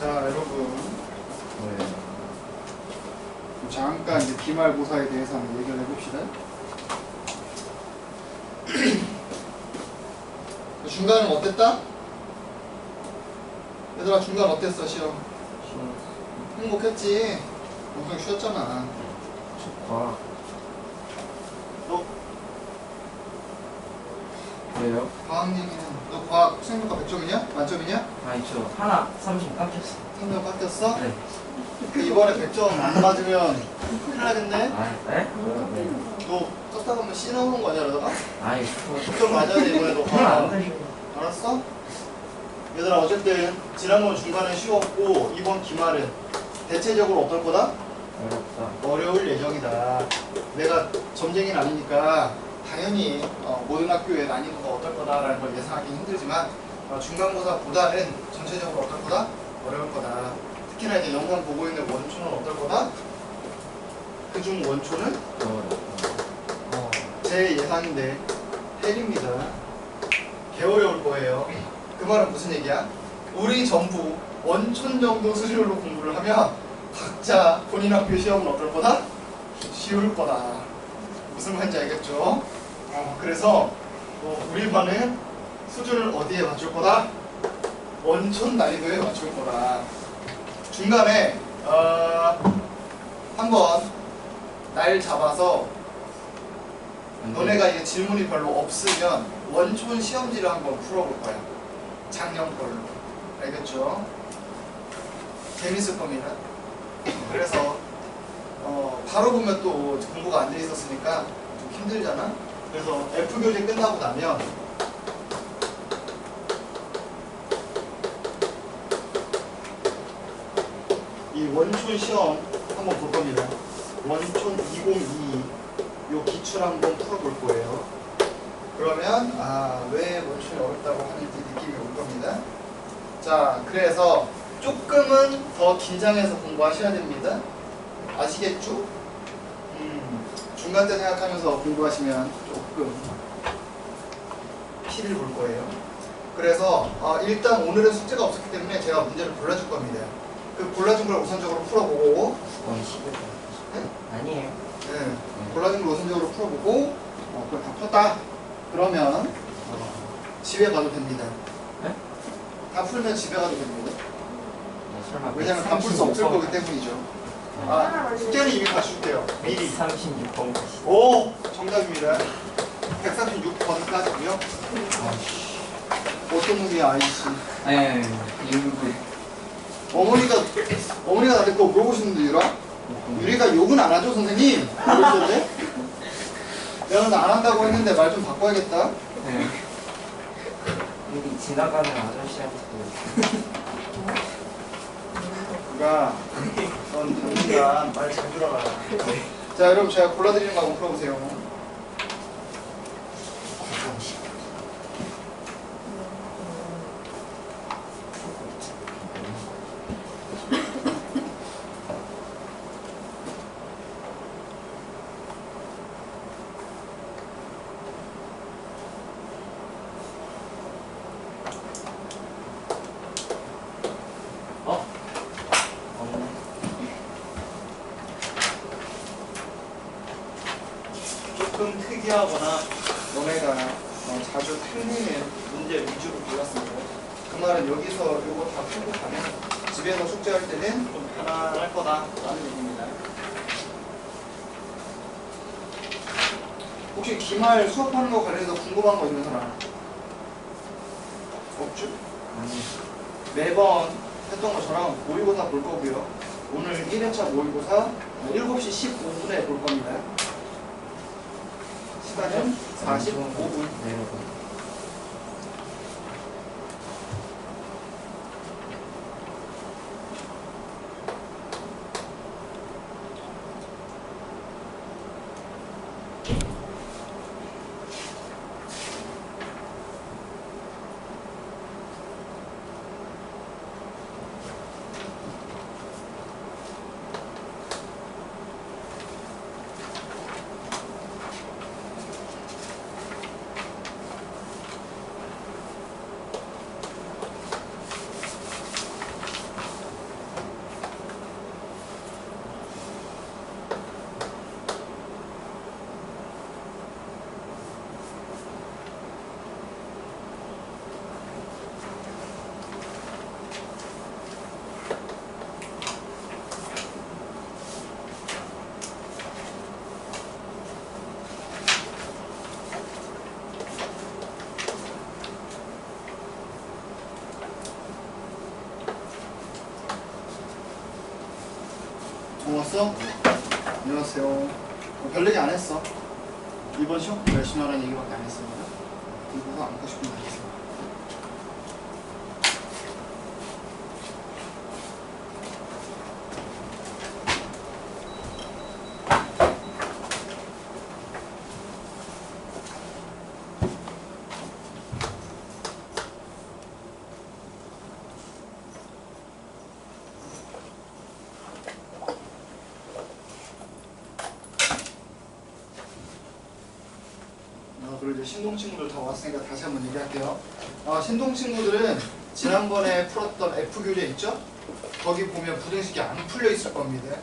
자, 여러분. 잠깐 이제 기말고사에 대해서 한번 얘기를 해봅시다. 중간은 어땠다? 얘들아, 중간 어땠어, 시험? 행복했지? 엄청 쉬었잖아. 과학. 너 왜요? 과학 얘기는, 너 과학 생각과 100점이냐? 만점이냐? 아니 저 하나 30 깎였어. 3점 깎였어? 네. 이번에 100점 안 맞으면 큰일 나겠네? 아, 네? 너 떴다 보면 C 나오는 거 아니야, 그러다가? 아이 100점 맞아야 돼, 이번에 너 과학. 알았어? 얘들아, 어쨌든 지난번 중간은 쉬웠고 이번 기말은 대체적으로 어떨 거다? 어렵다. 어려울 예정이다. 내가 점쟁이는 아니니까 당연히 모든 학교의 난이도가 어떨 거다라는 걸 예상하기 힘들지만 중간고사보다는 전체적으로 어떨 거다? 어려울 거다. 특히나 이제 영상 보고 있는 원초는 어떨 거다? 그중 원초는 제 예상인데 헬입니다. 개어려울 거예요. 그 말은 무슨 얘기야? 우리 전부 원촌 정도 수준으로 공부를 하면 각자 본인 학교 시험은 어떨 거다? 쉬울 거다. 무슨 말인지 알겠죠? 그래서 우리 반은 수준을 어디에 맞출 거다? 원촌 난이도에 맞출 거다. 중간에 한번 날 잡아서 너네가 이게 질문이 별로 없으면 원촌 시험지를 한번 풀어볼 거야. 작년 걸로. 알겠죠? 재밌을 겁니다. 그래서 바로 보면 또 공부가 안 돼 있었으니까 좀 힘들잖아. 그래서 F교재 끝나고 나면 이 원촌 시험 한번 볼 겁니다. 원촌 2022 요 기출 한번 풀어볼 거예요. 그러면 왜 원촌이 어렵다고 하는지 느낌이 올 겁니다. 자, 그래서 조금은 더 긴장해서 공부하셔야 됩니다. 아시겠죠? 중간 때 생각하면서 공부하시면 조금 피를 볼 거예요. 그래서 일단 오늘은 숙제가 없었기 때문에 제가 문제를 골라줄 겁니다. 그 골라준 걸 우선적으로 풀어보고 네? 아니에요. 네, 골라준 걸 우선적으로 풀어보고 그걸 다 풀었다. 그러면 집에 가도 됩니다. 네? 다 풀면 집에 가도 됩니다. 설마 왜냐면 다 풀 수 없을 거기 때문이죠. 숙제는 이미 가줄게요. 미리. 136번. 오! 정답입니다. 136번까지고요. 어떤 놈이야, 아이씨. 아니 어머니가 나한테 그거 물어보시는데, 유라? 유리가 욕은 안 하죠, 선생님? 그러셨는데? 내가 안 한다고 했는데 말 좀 바꿔야겠다. 네. 여기 지나가는 아저씨한테 그가 넌 당분간 말 잘 들어라. 자, 여러분 제가 골라드리는 거 한번 풀어보세요. 조금 특이하거나 너네가 자주 틀리는 문제 위주로 골랐습니다. 그 말은 여기서 요거 다 풀고 가면 집에서 숙제할 때는 좀 편안할 거다라는 얘기입니다. 혹시 기말 수업하는 거 관련해서 궁금한 거 있는 사람? 없죠? 아니 매번 했던 것처럼 모의고사 볼 거고요. 오늘 1회차 모의고사 7시 15분에 볼 겁니다. 시간은 45분. 내려가. 왔어? 안녕하세요. 별 얘기 안 했어. 이번 시험 열심히 하라는 얘기밖에 안 했습니다. 이거 안고 싶은 거 있어요. 그리고 이제 신동 친구들 다 왔으니까 다시 한번 얘기할게요. 신동 친구들은 지난번에 풀었던 F 교재 있죠? 거기 보면 부등식이 안 풀려 있을 겁니다.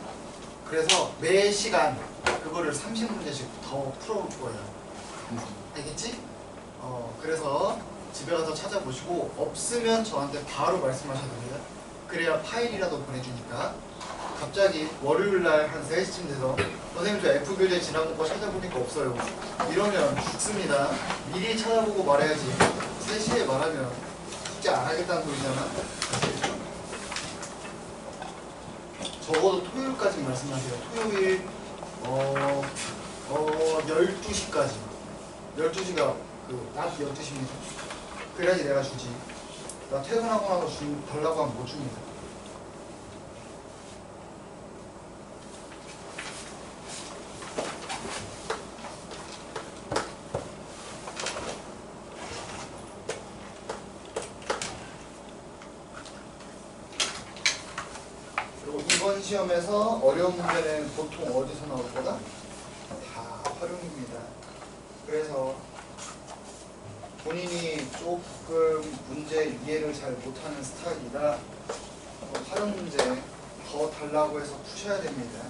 그래서 매 시간 그거를 30문제씩 더 풀어볼 거예요. 알겠지? 그래서 집에 가서 찾아보시고 없으면 저한테 바로 말씀하셔도 돼요. 그래야 파일이라도 보내주니까. 갑자기 월요일날 한 3시쯤 돼서 선생님 저 F교재 지난 거 찾아보니까 없어요. 이러면 죽습니다. 미리 찾아보고 말해야지. 3시에 말하면 숙제 안 하겠다는 소리잖아. 적어도 토요일까지 말씀하세요. 토요일 12시까지. 12시가 낮 12시입니다. 그래야지 내가 주지. 나 퇴근하고 나서 달라고 하면 못 줍니다. 그리고 이번 시험에서 어려운 문제는 보통 어디서 나올 거다? 다 활용입니다. 그래서 본인이 조금 문제 이해를 잘 못하는 스타일이라 활용 문제 더 달라고 해서 푸셔야 됩니다.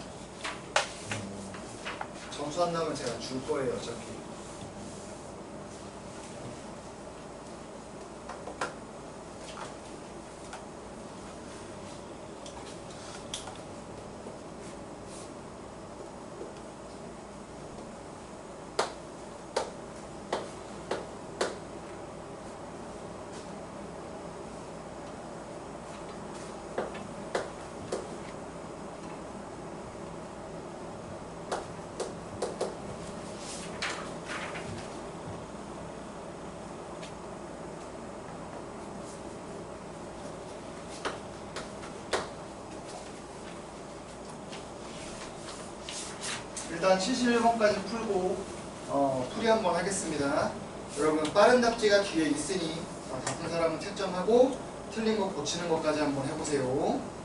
점수 안 나오면 제가 줄 거예요, 어차피. 일단 71번까지 풀고 풀이 한번 하겠습니다. 여러분 빠른 답지가 뒤에 있으니 다 푼 사람은 채점하고 틀린 거 고치는 것까지 한번 해보세요.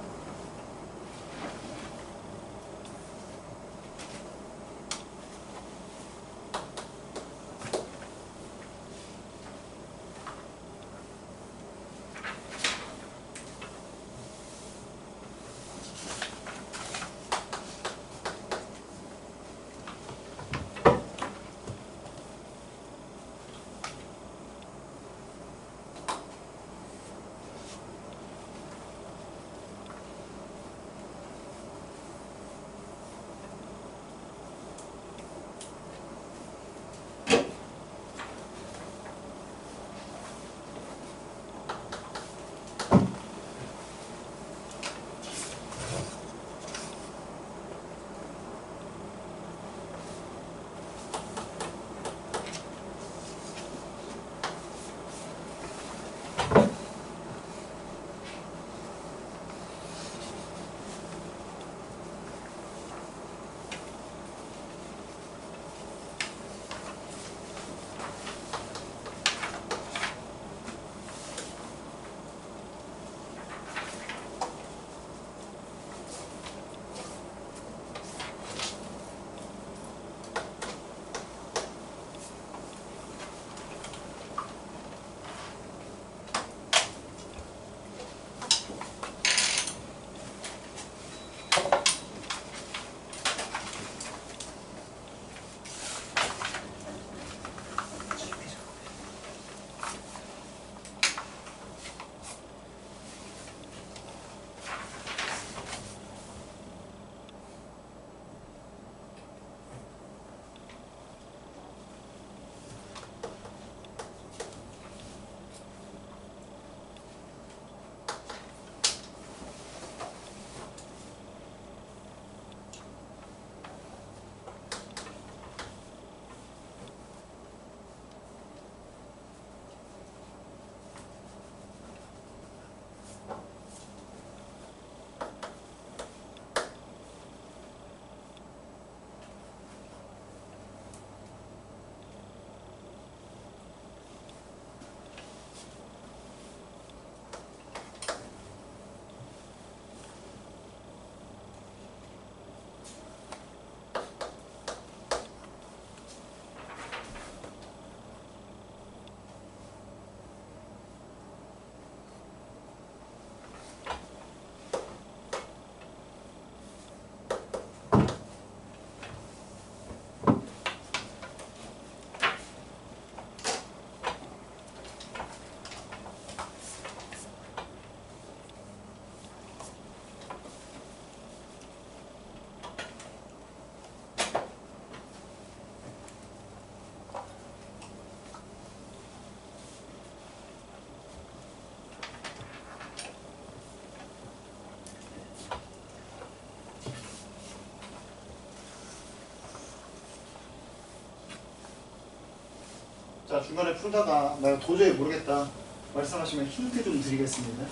자, 중간에 풀다가 나 도저히 모르겠다 말씀하시면 힌트 좀 드리겠습니다.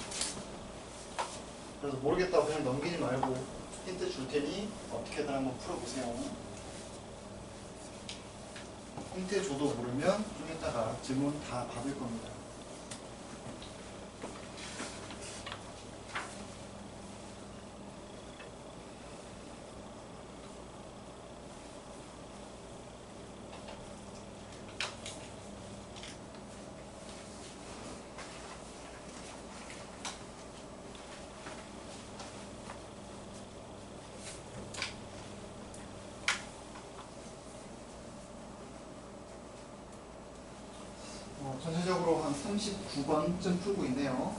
그래서 모르겠다고 그냥 넘기지 말고 힌트 줄 테니 어떻게든 한번 풀어보세요. 힌트 줘도 모르면 좀 이따가 질문 다 받을 겁니다. 전체적으로 한 39번쯤 풀고 있네요.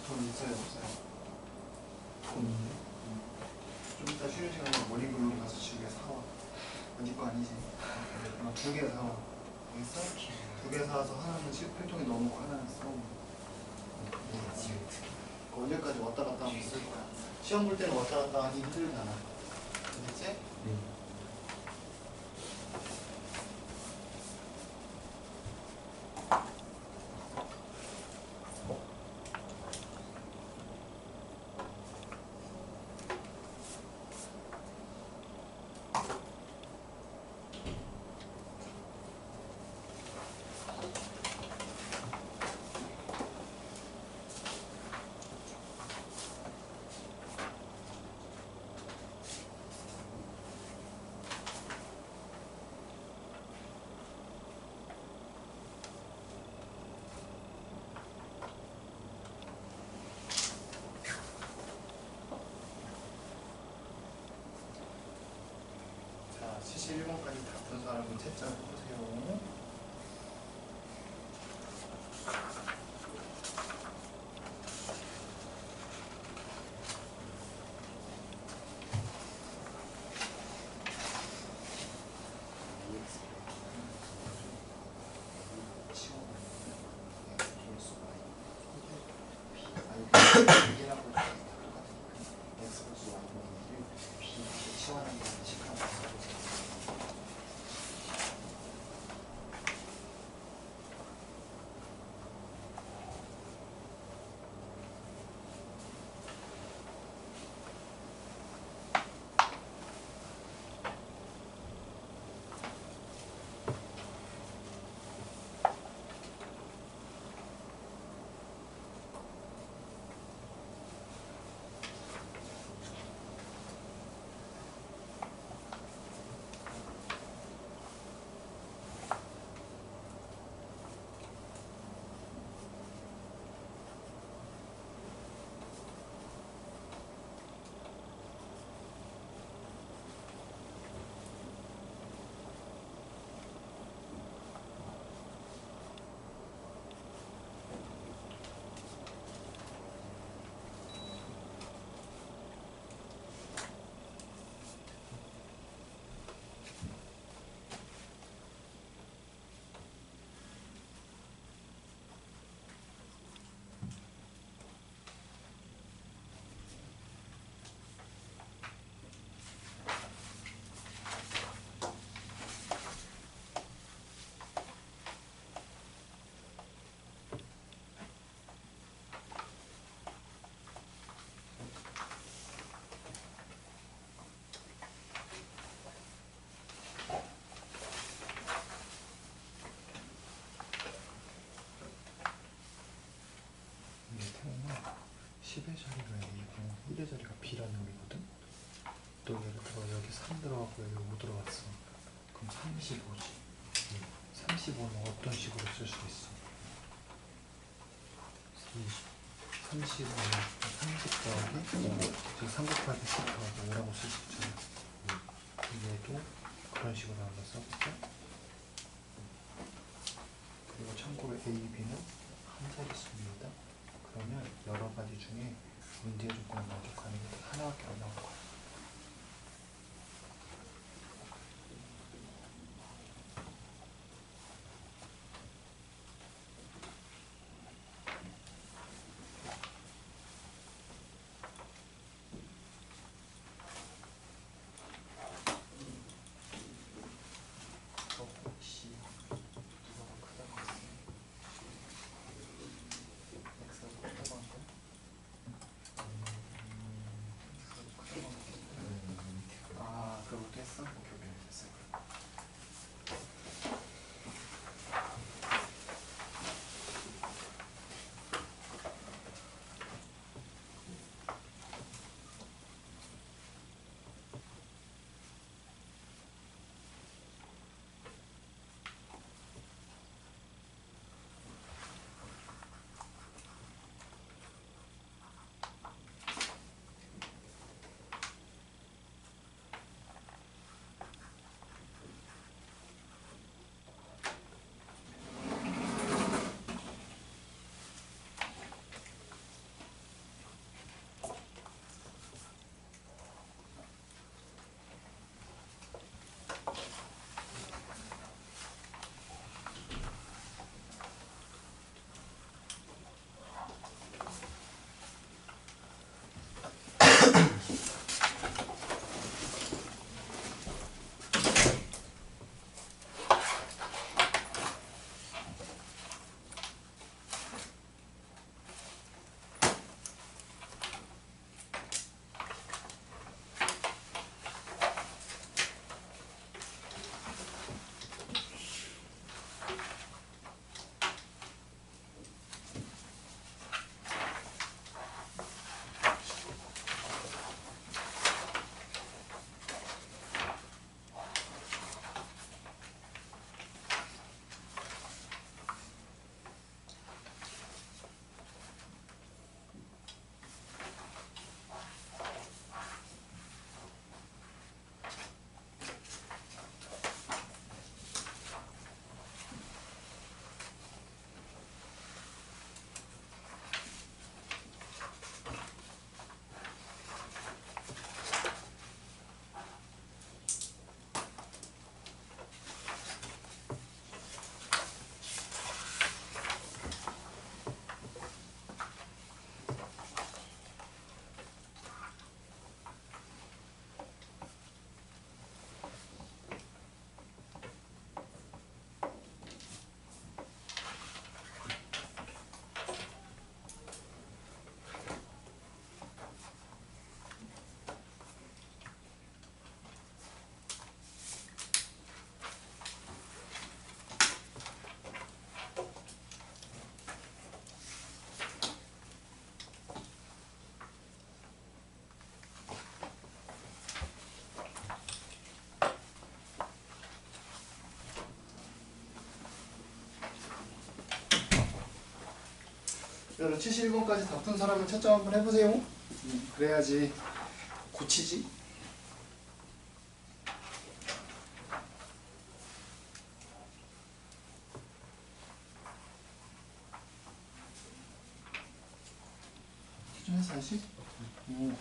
돈 있어요, 없어요? 돈. 좀 이따 쉬는 시간에 모닝글로 가서 집에 사와. 네 거 아니지? 두 개 사와. 알겠어? 두 개 사와서 하나는 필통에 넣어놓고 하나는 써먹는 거. 언제까지 왔다 갔다 하면 쓸 거야. 시험 볼 때는 왔다 갔다 하기 힘들잖아. 알겠지? 네. 자, 71번까지 다 푼 사람은 채점 해보세요. 태우면 10의 자리가 A고 1의 자리가 B라는 거거든. 또 예를 들어 여기 3 들어가고 여기 5 들어갔어. 그럼 35지. 35는 어떤 식으로 쓸 수 있어? 35는 30 더하기 5. 지금 3 곱하기 10 더하기 5라고 쓸 수 있잖아. 얘도 그런 식으로 한번 써볼게. 그리고 참고로 A, B는 한 자릿수입니다. 그러면 여러 가지 중에 문제의 조건을 만족하는 게 하나밖에 안 나올 거야. 혹시 누가 더 크다고 했어? X가 크다고 한 거야? 아, 그것도 했어? 오케이, 오케이, 됐어. 여러분 71번까지 다 푼 사람은 채점 한번 해보세요. 그래야지 고치지. 채점해서 다시? 오, 오케이.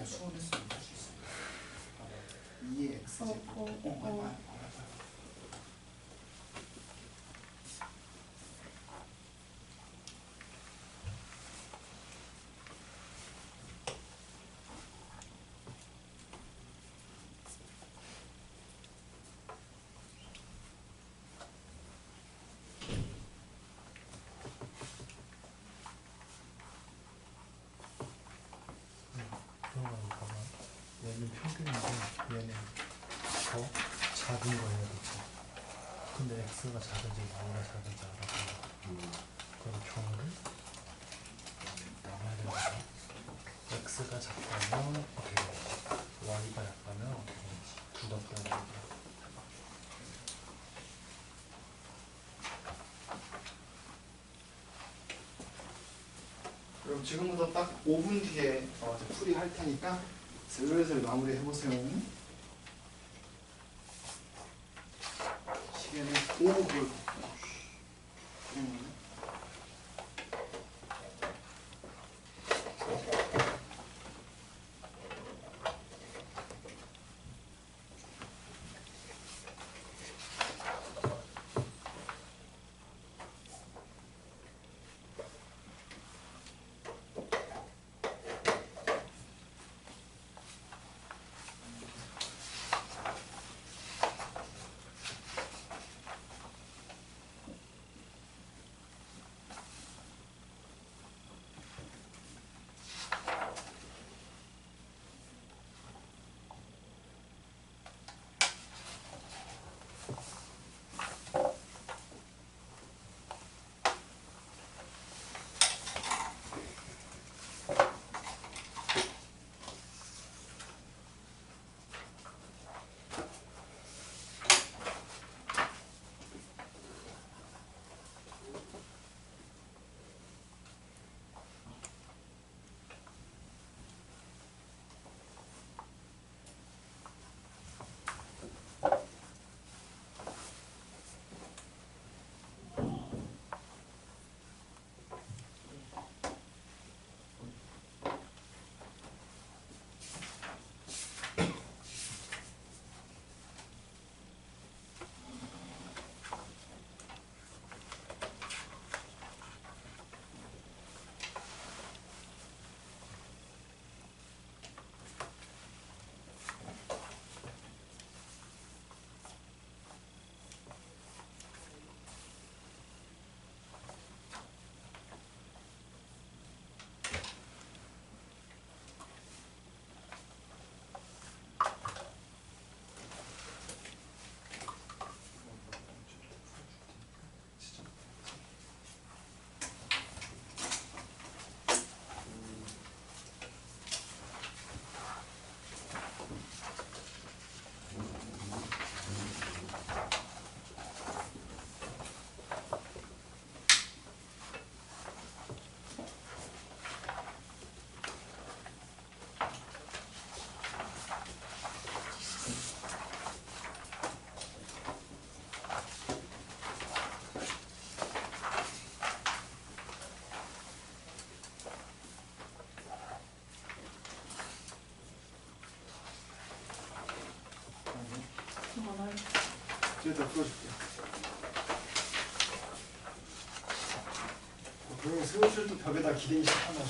수원했어. 2의 x 제곱. x가 작은지 y가 작은지 알아보고 그런 경우를 나눠야 되거든. x가 작다면 어떻게 되는지 y가 약하면 어떻게 되는지 둘 다 풀어야 되거든. 그럼 지금부터 딱 5분 뒤에 풀이 할 테니까 슬슬 마무리 해보세요. 시계는 5분. 뒤에다 풀어줄게요. 그러면 슬슬 또 벽에다 기대기 시작한다.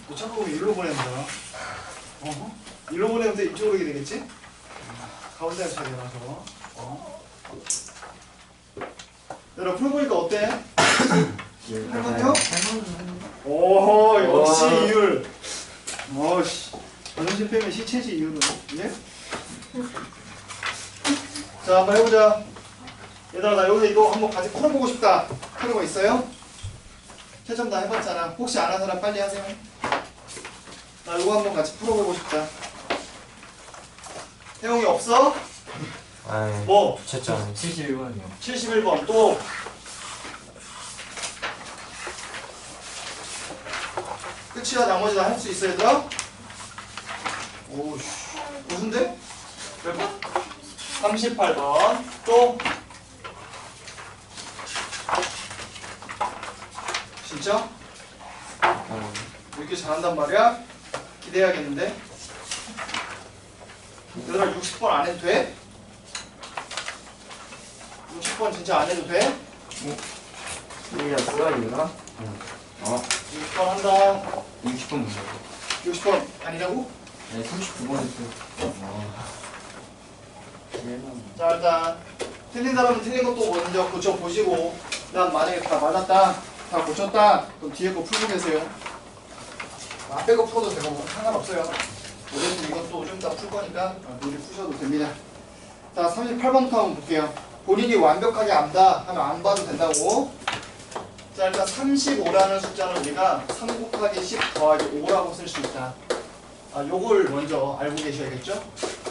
너 자꾸 보면 일로 보낸다. 일로 보내면 또 이쪽으로 오게 되겠지? 가운데 차게 나서. 여러분 풀어보니까 어때? 할만해요? 오 역시 이율. 어씨 자존심 빼면 시체지 이율은. 예? 자 한번 해보자. 얘들아 나 여기서 이거 한번 같이 풀어보고 싶다 하는 거 있어요? 채점 다 해봤잖아. 혹시 안 한 사람 빨리 하세요. 나 이거 한번 같이 풀어보고 싶다. 태용이 없어? 뭐? 채점 71번이요. 71번 또 끝이야. 나머지 다 할 수 있어 얘들아? 오우씨 무슨데? 몇 번? 38번 또 진짜? 이렇게 잘한단 말이야? 기대해야겠는데? 얘들아 60번 안 해도 돼? 60번 진짜 안 해도 돼? 이야 쓰라이구나. 60번 한다. 60번 문제. 60번 아니라고? 네 39번 했어요. 자 일단 틀린 사람은 틀린 것도 먼저 고쳐보시고 난 만약에 다 맞았다 다 고쳤다 그럼 뒤에 거 풀고 계세요. 앞에 거 풀어도 되고 뭐 상관없어요. 어쨌든 이것도 좀 이따 풀 거니까 미리 푸셔도 됩니다. 자 38번부터 한번 볼게요. 본인이 완벽하게 안다 하면 안 봐도 된다고. 자, 일단 35라는 숫자는 우리가 3 곱하기 10 더하기 5라고 쓸 수 있다. 아, 요걸 먼저 알고 계셔야겠죠?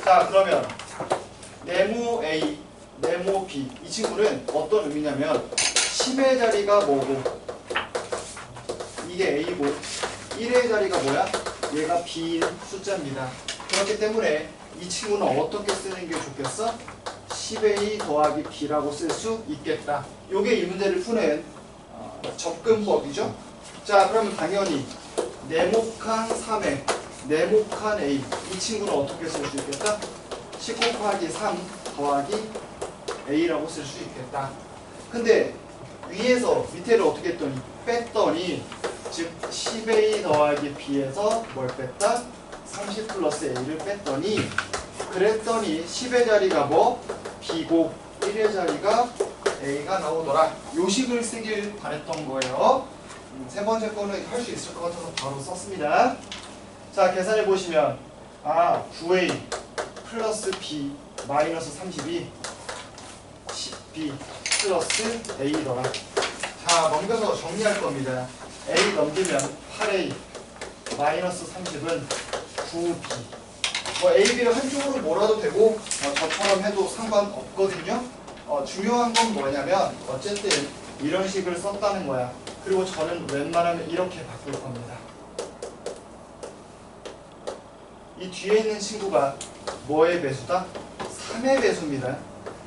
자, 그러면 네모 A, 네모 B 이 친구는 어떤 의미냐면 10의 자리가 뭐고 이게 A고 1의 자리가 뭐야? 얘가 B인 숫자입니다. 그렇기 때문에 이 친구는 어떻게 쓰는 게 좋겠어? 10A 더하기 B라고 쓸 수 있겠다. 요게 이 문제를 푸는 접근법이죠. 자, 그러면 당연히 네모칸 3에 네모칸 A 이 친구는 어떻게 쓸 수 있겠다? 10 곱하기 3 더하기 A라고 쓸 수 있겠다. 근데 위에서 밑에를 어떻게 했더니 뺐더니 즉 10A 더하기 B에서 뭘 뺐다? 30 플러스 A를 뺐더니 그랬더니 10의 자리가 뭐? B고 1의 자리가 A가 나오더라. 요식을 쓰길 바랬던 거예요. 세 번째 거는 할 수 있을 것 같아서 바로 썼습니다. 자, 계산해 보시면 9A 플러스 B 마이너스 32 10B 플러스 A더라. 자, 넘겨서 정리할 겁니다. A 넘기면 8A 마이너스 30은 9B. 뭐 A, B를 한쪽으로 몰아도 되고 저처럼 해도 상관없거든요. 중요한 건 뭐냐면 어쨌든 이런 식을 썼다는 거야. 그리고 저는 웬만하면 이렇게 바꿀 겁니다. 이 뒤에 있는 친구가 뭐의 배수다? 3의 배수입니다.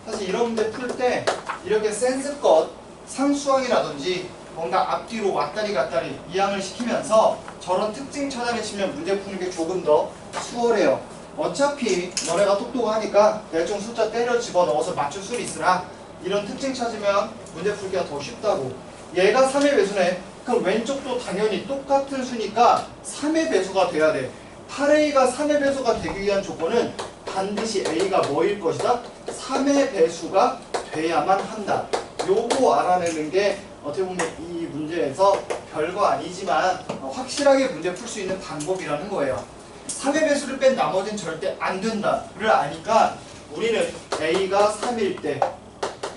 사실 이런 문제 풀 때 이렇게 센스껏 상수항이라든지 뭔가 앞뒤로 왔다리 갔다리 이항을 시키면서 저런 특징 찾아내시면 문제 푸는 게 조금 더 수월해요. 어차피 너네가 똑똑하니까 대충 숫자 때려 집어넣어서 맞출 수 있으나 이런 특징 찾으면 문제 풀기가 더 쉽다고. 얘가 3의 배수네. 그럼 왼쪽도 당연히 똑같은 수니까 3의 배수가 돼야 돼. 8A가 3의 배수가 되기 위한 조건은 반드시 A가 뭐일 것이다? 3의 배수가 돼야만 한다. 요거 알아내는 게 어떻게 보면 이 문제에서 별거 아니지만 확실하게 문제 풀 수 있는 방법이라는 거예요. 3의 배수를 뺀 나머지는 절대 안 된다를 아니까 우리는 A가 3일 때,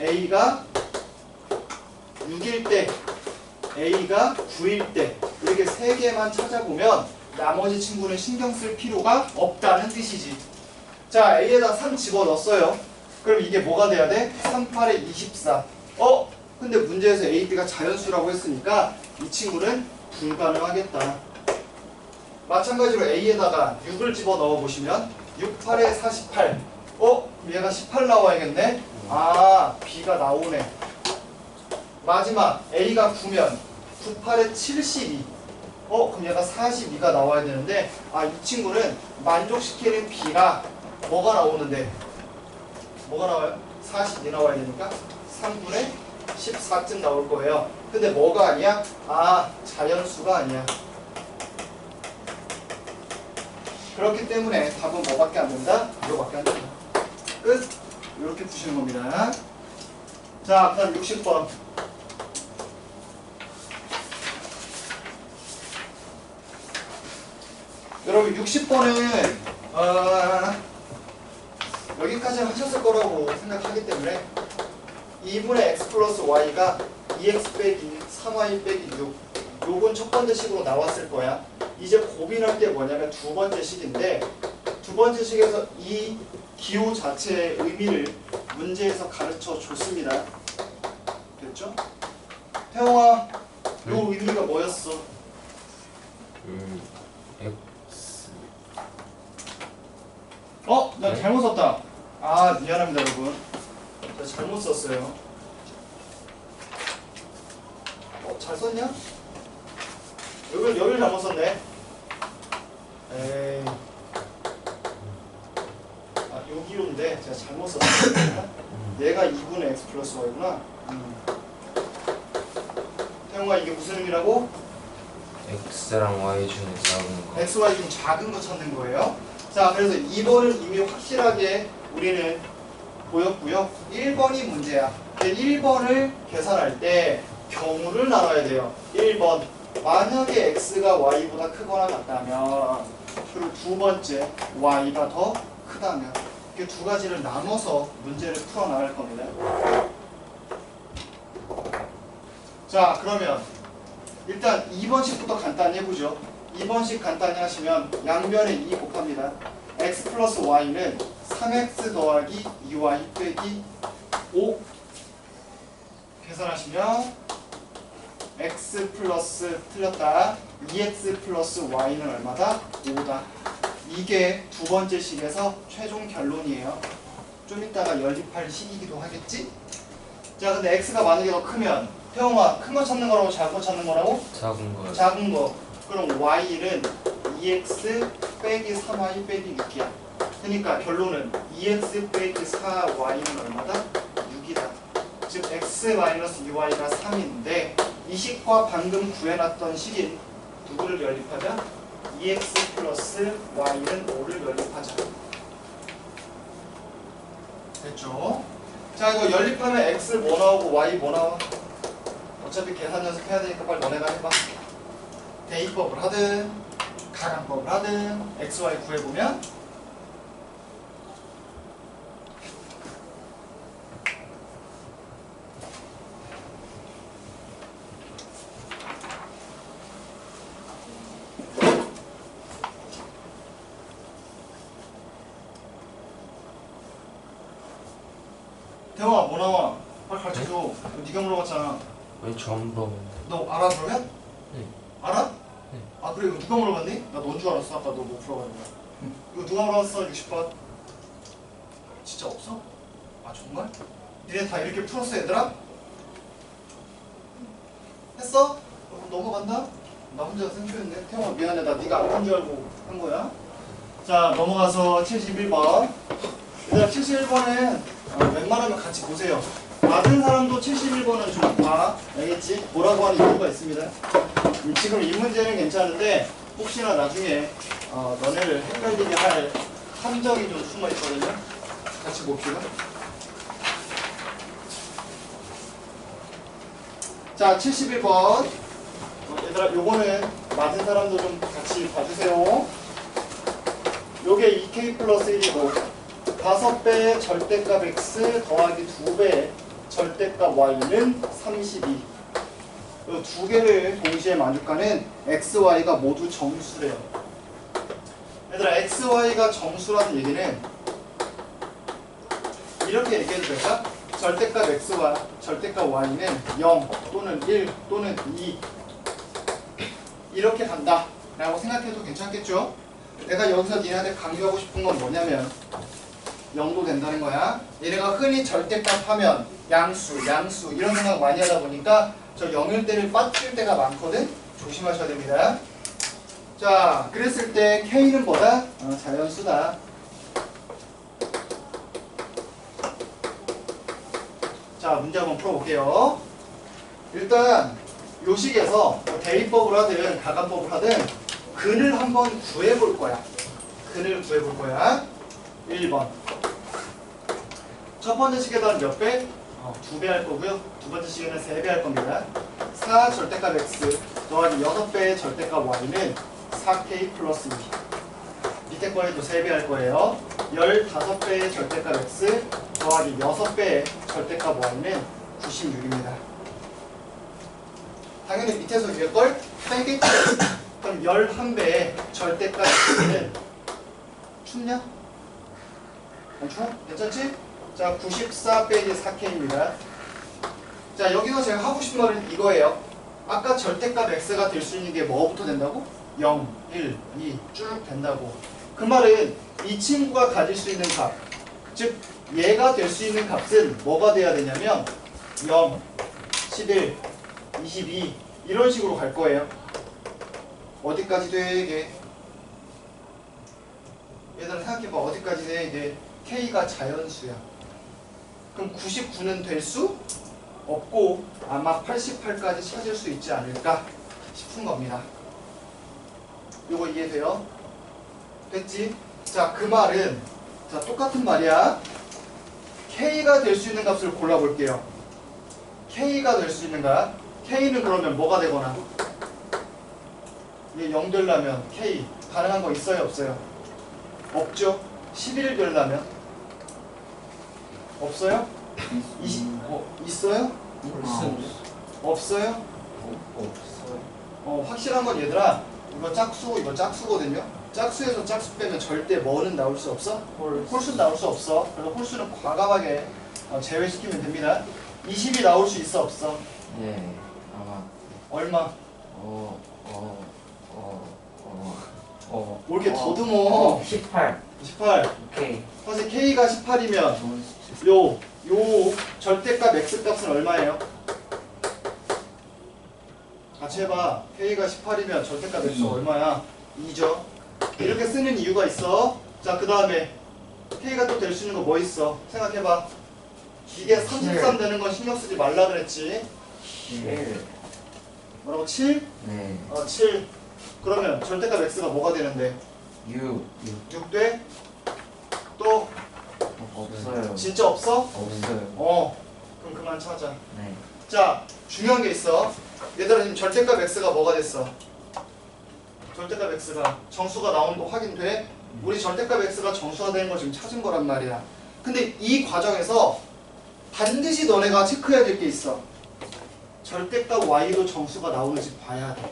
A가 6일 때, A가 9일 때 이렇게 3개만 찾아보면 나머지 친구는 신경 쓸 필요가 없다는 뜻이지. 자, A에다 3 집어넣었어요. 그럼 이게 뭐가 돼야 돼? 3, 8에 24. 근데 문제에서 A, B가 자연수라고 했으니까 이 친구는 불가능하겠다. 마찬가지로 A에다가 6을 집어넣어 보시면 6, 8에 48. 그럼 얘가 18 나와야겠네? B가 나오네. 마지막 A가 9면 9, 8에 72. 그럼 얘가 42가 나와야 되는데 이 친구는 만족시키는 B가 뭐가 나오는데? 뭐가 나와요? 42 나와야 되니까 3분의 14쯤 나올 거예요. 근데 뭐가 아니야? 자연수가 아니야. 그렇기 때문에 답은 뭐밖에 안 된다? 이거밖에 안 된다. 끝! 이렇게 푸시는 겁니다. 자, 그 다음 60번. 여러분 60번은 여기까지는 하셨을 거라고 생각하기 때문에 2분의 x 플러스 y가 2x 빼기 3y 빼기 6 요건 첫 번째 식으로 나왔을 거야. 이제 고민할 게 뭐냐면 두 번째 식인데 두 번째 식에서 이 기호 자체의 의미를 문제에서 가르쳐 줬습니다. 됐죠? 태영아, 요 의미가 뭐였어? X 나 잘못 썼다. 미안합니다 여러분. 제가 잘못 썼어요. 잘 썼냐? 여기를 잘못 썼네. 에이. 여기로인데 제가 잘못 썼어요. 얘가 2분의 x 플러스 y구나. 태용아 이게 무슨 의미라고? X랑 Y 중에 작은 거. x, y 중 작은 거 찾는 거예요. 자, 그래서 2번은 이미 확실하게 우리는 보였고요. 1번이 문제야. 1번을 계산할 때 경우를 나눠야 돼요. 1번 만약에 x가 y보다 크거나 같다면 그리고 두 번째 y가 더 크다면 이렇게 두 가지를 나눠서 문제를 풀어나갈 겁니다. 자, 그러면 일단 2번식부터 간단히 해보죠. 2번식 간단히 하시면 양변에 2 곱합니다. x 플러스 y는 3x 더하기 2y 빼기 5 계산하시면 x 플러스 틀렸다 2x 플러스 y는 얼마다? 5다. 이게 두 번째 식에서 최종 결론이에요. 좀 이따가 연립할 식이기도 하겠지? 자, 근데 x가 많은 게 더 크면 태용아, 큰 거 찾는 거라고 작은 거 찾는 거라고? 작은 거요. 작은 거. 그럼 y는 2x 빼기 3y 빼기 6이야. 그러니까 결론은 2x 빼기 4y는 얼마다? 6이다. 즉 x-2y가 3인데 이 식과 방금 구해놨던 식인 누구를 연립하자? 2x 플러스 y는 5를 연립하자. 됐죠? 자, 이거 연립하면 x 뭐 나오고 y 뭐 나와? 어차피 계산 연습해야 되니까 빨리 너네가 해봐. 대입법을 하든 가간법을 하든 x, y 구해보면 대화 뭐 나와? 빨리 가르쳐줘. 네가 물어봤잖아. 왜 전부? 너 알아 그러면? 네. 알아? 네. 아 그래 이거 누가 물어봤니? 나 넌 줄 알았어. 아까 너 못 풀어가지고. 이거 누가 물어봤어? 60번. 진짜 없어? 아 정말? 니네 다 이렇게 풀었어 얘들아? 했어? 그럼 넘어간다? 나 혼자 생초했네. 태영아 미안해. 나 네가 안 푼 줄 알고 한 거야. 자 넘어가서 71번. 얘들아 71번은 웬만하면 같이 보세요. 맞은 사람도 71번은 좀 봐. 알겠지? 뭐라고 하는 이유가 있습니다. 지금 이 문제는 괜찮은데 혹시나 나중에 너네를 헷갈리게 할 함정이 좀 숨어 있거든요. 같이 봅시다. 자 71번. 얘들아 요거는 맞은 사람도 좀 같이 봐주세요. 요게 2k 플러스 1이고 5배의 절대값 x 더하기 2배의 절대값 y는 32. 이 두 개를 동시에 만족하는 x, y가 모두 정수래요. 얘들아 x, y가 정수라는 얘기는 이렇게 얘기해도 될까? 절대값 x와 절대값 y는 0 또는 1 또는 2 이렇게 간다 라고 생각해도 괜찮겠죠? 내가 여기서 니네한테 강조하고 싶은 건 뭐냐면 0도 된다는 거야. 얘네가 흔히 절대값 하면 양수 이런 생각 많이 하다 보니까 저 0일 때를 빠뜨릴 때가 많거든. 조심하셔야 됩니다. 자, 그랬을 때 K는 뭐다? 자연수다. 자, 문제 한번 풀어볼게요. 일단 요 식에서 대입법을 하든 가간법을 하든 근을 한번 구해볼 거야. 근을 구해볼 거야. 1번. 첫 번째 식에다는 몇 배? 2배 할 거고요. 두 번째 식에는 3배 할 겁니다. 4 절대값 x 더하기 6배의 절대값 y는 4k 플러스 2. 밑에 거에도 3배 할 거예요. 15배의 절대값 x 더하기 6배의 절대값 y는 96입니다. 당연히 밑에서 위에 걸 빼겠지. 그럼 11배의 절대값 x는 춥냐? 안 추워? 괜찮지? 자, 94 빼기 4K입니다. 자, 여기서 제가 하고 싶은 말은 이거예요. 아까 절대값 X가 될 수 있는 게 뭐부터 된다고? 0, 1, 2 쭉 된다고. 그 말은 이 친구가 가질 수 있는 값, 즉 얘가 될 수 있는 값은 뭐가 돼야 되냐면 0, 11, 22 이런 식으로 갈 거예요. 어디까지 돼 이게? 얘들아 생각해봐. 어디까지 돼 이게? K가 자연수야. 그럼 99는 될 수 없고 아마 88까지 찾을 수 있지 않을까 싶은 겁니다. 요거 이해돼요? 됐지? 자, 그 말은 자 똑같은 말이야. K가 될 수 있는 값을 골라볼게요. K가 될 수 있는 값. K는 그러면 뭐가 되거나 이게 0 되려면 K 가능한 거 있어요 없어요? 없죠? 11 되려면 없어요? 있어요? 없어요? 없어요. 확실한 건 얘들아, 이거 짝수, 이거 짝수거든요. 짝수에서 짝수 빼면 절대 뭐는 나올 수 없어? 홀수는 나올 수 없어. 그래서 홀수는 과감하게 제외시키면 됩니다. 20이 나올 수 있어 없어? 네. 아마 얼마? 뭘 이렇게 어. 더듬어? 18. 18. 오케이. 사실 K가 18이면 요 절대값 X 값은 얼마예요? 같이 해봐. K가 18이면 절대값 X 얼마야? 2죠. 이렇게 쓰는 이유가 있어. 자, 그 다음에 K가 또 될 수 있는 거 뭐 있어? 생각해봐. 이게 33 되는 건 신경 쓰지 말라 그랬지. 7. 뭐라고? 7? 네. 7. 그러면 절대값 X가 뭐가 되는데? 6. 6 돼? 또 없어요. 진짜 없어? 없어요. 그럼 그만 찾아. 네. 자, 중요한 게 있어. 얘들아, 지금 절대값 X가 뭐가 됐어? 절대값 X가 정수가 나오는 거 확인돼? 우리 절대값 X가 정수가 되는 거 지금 찾은 거란 말이야. 근데 이 과정에서 반드시 너네가 체크해야 될 게 있어. 절대값 Y도 정수가 나오는지 봐야 돼.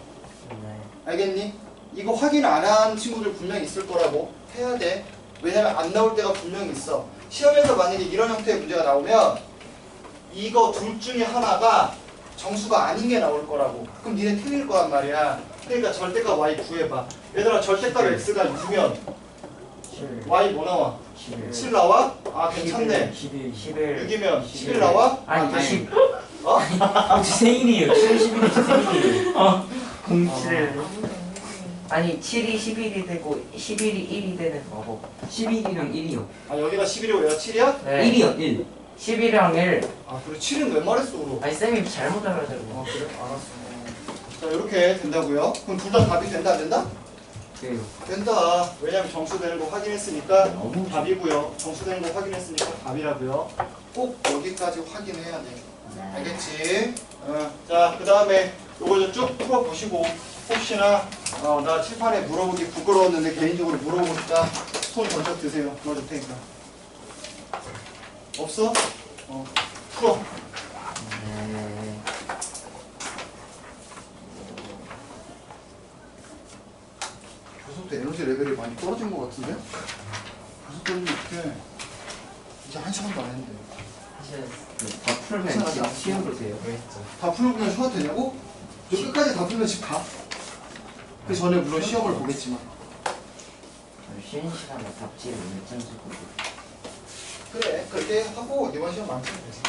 네. 알겠니? 이거 확인 안 한 친구들 분명히 있을 거라고. 해야 돼. 왜냐면 안 나올 때가 분명히 있어. 시험에서 만약에 이런 형태의 문제가 나오면 이거 둘 중에 하나가 정수가 아닌 게 나올 거라고. 그럼 니네 틀릴 거란 말이야. 그러니까 절대값 Y 구해봐. 얘들아, 절대값 X가 6면 7. Y 뭐 나와? 11. 7 나와? 아, 괜찮네. 11. 6이면 11 나와? 아니, 아, 10. 어? 제 생일이에요. 7월 10일이 제 생일이에요. 07. 아니 7이 11이 되고 11이 1이 되는 거고. 11이랑 1이요. 아, 여기가 11이고 얘가 7이야? 네. 1이요, 1. 10이랑 1. 아, 그래. 7은 왜 말했어, 그럼? 아니 쌤이 잘못 알아가지고. 아, 그래? 알았어. 자, 이렇게 된다고요. 그럼 둘 다 답이 된다, 안 된다? 네. 된다. 왜냐면 정수되는 거 확인했으니까 너무 답이고요. 정수되는 거 확인했으니까 답이라고요. 꼭 여기까지 확인해야 돼. 알겠지? 자, 그 다음에 요거 쭉 풀어보시고 혹시나 나 칠판에 물어보기 부끄러웠는데 개인적으로 물어보니까 손 번쩍 드세요. 도와줄 테니까. 없어? 풀어. 네. 교수도 에너지 레벨이 많이 떨어진 것 같은데? 교수 떨리면 어떡해. 이제 1시간도 안 했는데. 다 풀면 지금 쉬어보세요. 다 풀면 그냥 쉬어도 되냐고? 저 끝까지 다 풀면 집 가. 그 전에 물론 시험을 보겠지만. 쉬는 시간에 답지를 몇 점 쓰고. 그래, 그렇게 하고 이번 시험 망치면 되지.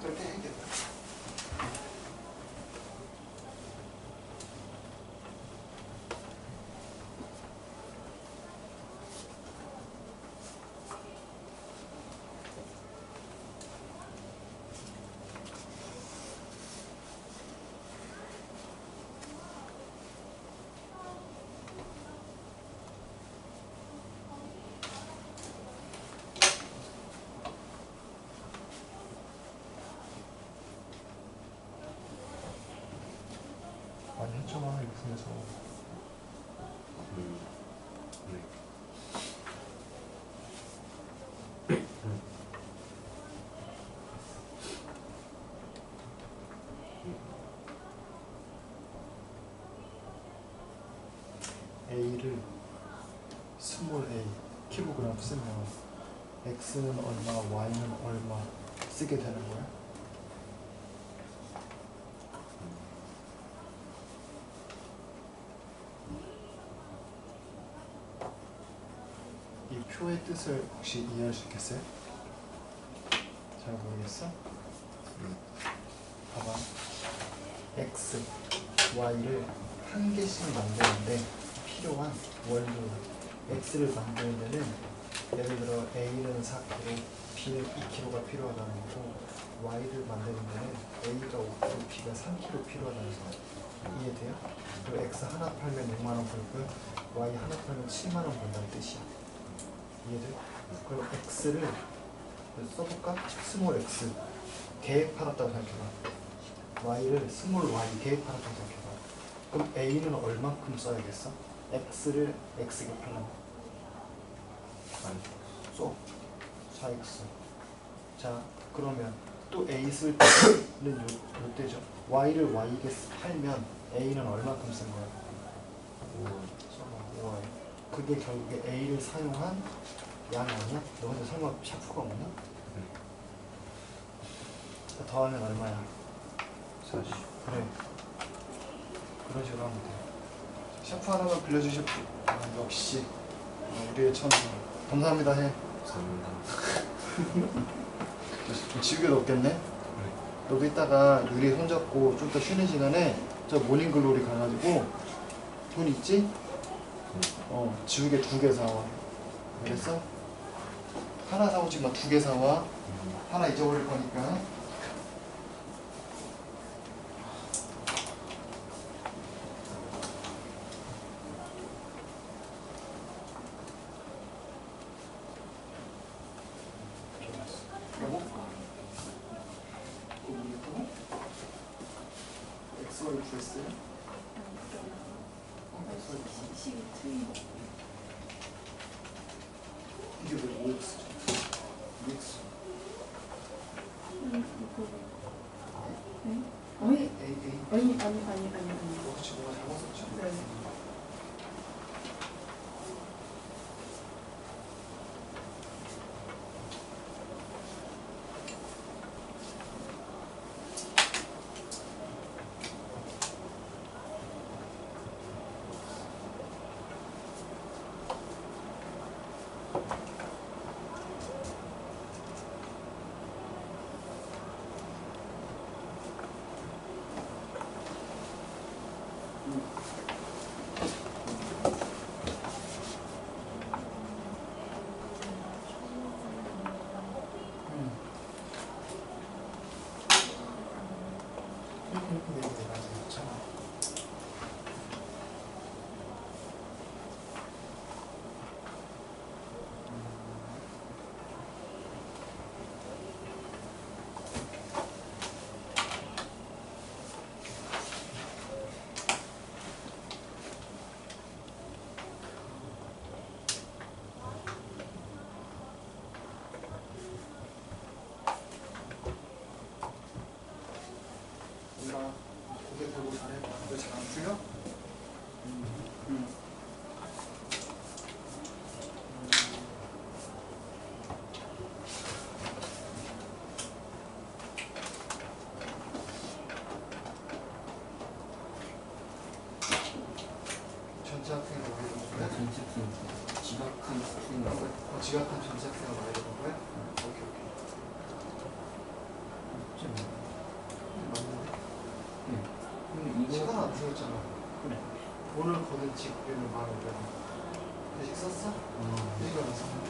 그렇게 해야겠다. 많이 했잖아, 일품에서. A를 스몰 a 킬로그램 쓰면 x는 얼마, y는 얼마 쓰게 되는 거야? 이 표의 뜻을 혹시 이해할 수 있겠어요? 잘 모르겠어? 봐봐. x, y를 한 개씩 만드는데 필요한 원료 x를 만들면은 예를 들어 a는 4kg, b는 2kg가 필요하다는 거고 y를 만드는데는 a가 5kg, b가 3kg 필요하다는 거 이해돼요? 그리고 x 하나 팔면 6만 원 벌고요, y 하나 팔면 7만 원 번다는 뜻이야. 이해돼? 그럼 x를 써볼까? 스몰 x 대에 팔았다고 생각해봐. y를 스몰 y 대에 팔았다고 생각해봐. 그럼 a는 얼만큼 써야겠어? x를 x게 팔라면 써 4x 자 그러면 또 A 쓸 때는 요 때죠. Y를 Y에게 팔면 A는 얼마큼 쓴 거야? 5Y. 그게 결국에 A를 사용한 양 아니야? 너 근데 설마 샤프가 없나? 더하면 얼마야? 40. 그래. 그런 식으로 하면 돼. 샤프 하나만 빌려주십시오. 아, 역시 우리의 천사. 감사합니다 해. 감사합니다. 지우개도 없겠네? 너도 이따가 유리 손잡고 좀 더 쉬는 시간에 저 모닝글로리 가가지고 돈 있지? 지우개 2개 사와. 알겠어? 하나 사오지 마. 2개 사와. 하나 잊어버릴 거니까. 여보? 엑스와이 구했어요? 식이 틀린 거. 이게 왜 OX죠? OX 네? 아니, A 아니. 그렇지 뭐가 잘못 썼죠? 네. 이렇게 내가 괜찮아. 몰라. 고개 들고 잘해. 왜 잘 안 풀려? 전체 학생이 뭐 이런 거야? 전체팀 지각한 스트링이라고 해요. 지각한 전체 학생을 말해주는 거야? 오케이. 맞는데? 근데 시간 이거 안 쓰였잖아. 그래. 돈을 거둔 직비를 15,000원. 대식 썼어? 이거 안 썼는데.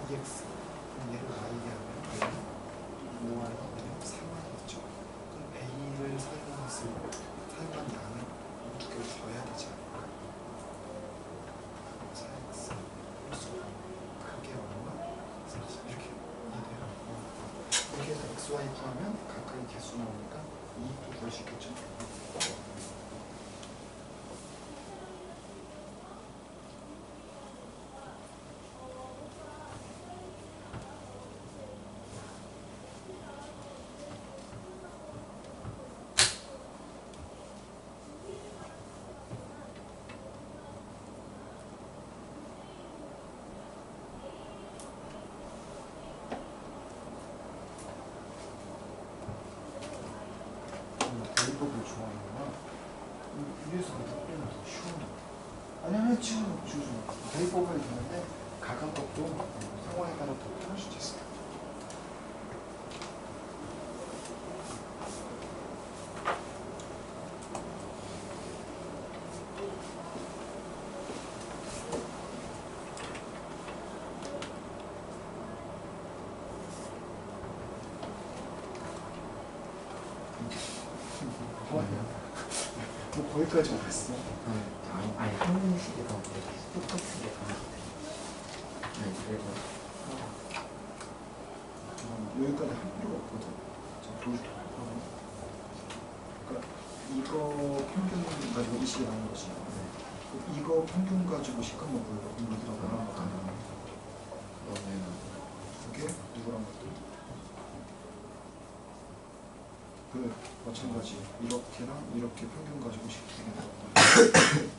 EX 그럼 얘를 Y게 하면 얘는 5Y 얘는 3Y겠죠. 그럼 A를 사용한 양은 이 두 개를 더해야 되지 않을까? 4X 그게 얼마? 이렇게 이해돼요? 이렇게 해서 XY 구하면 각각의 개수 나오니까 2도 구할 수 있겠죠? 대입법을 좋아하는구나. 위에서 그렇게 빼면 더 쉬운. 아니 지금 대입법을 되는데 가감법도 상황에 따라 더 편할 수도 있어요. 뭐 거기까지 왔어. 아니 한문식이가 이렇게 똑같은 게 가능해. 아니 그래서 여기까지 할 필요가 없거든. 자, 보여줄게. 그러니까 이거 평균 가지고 이 식이 나온 거지. 이거 평균 가지고 식 한번 보여봐. 그럼 여기다 뭐랑 같아? 그게 누구랑 같아? 그 마찬가지 이렇게랑 이렇게 평균 가지고 식 두개 나왔다.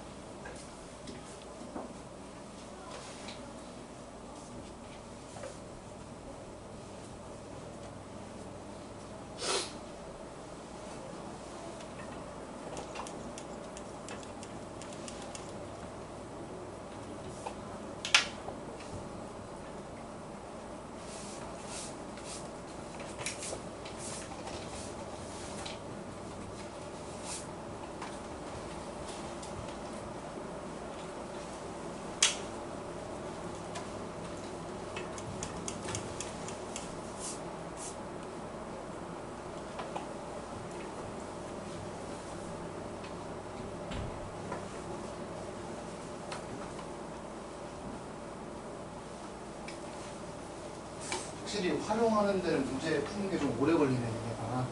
확실히 활용하는 데는 문제 푸는 게 좀 오래 걸리네 얘가.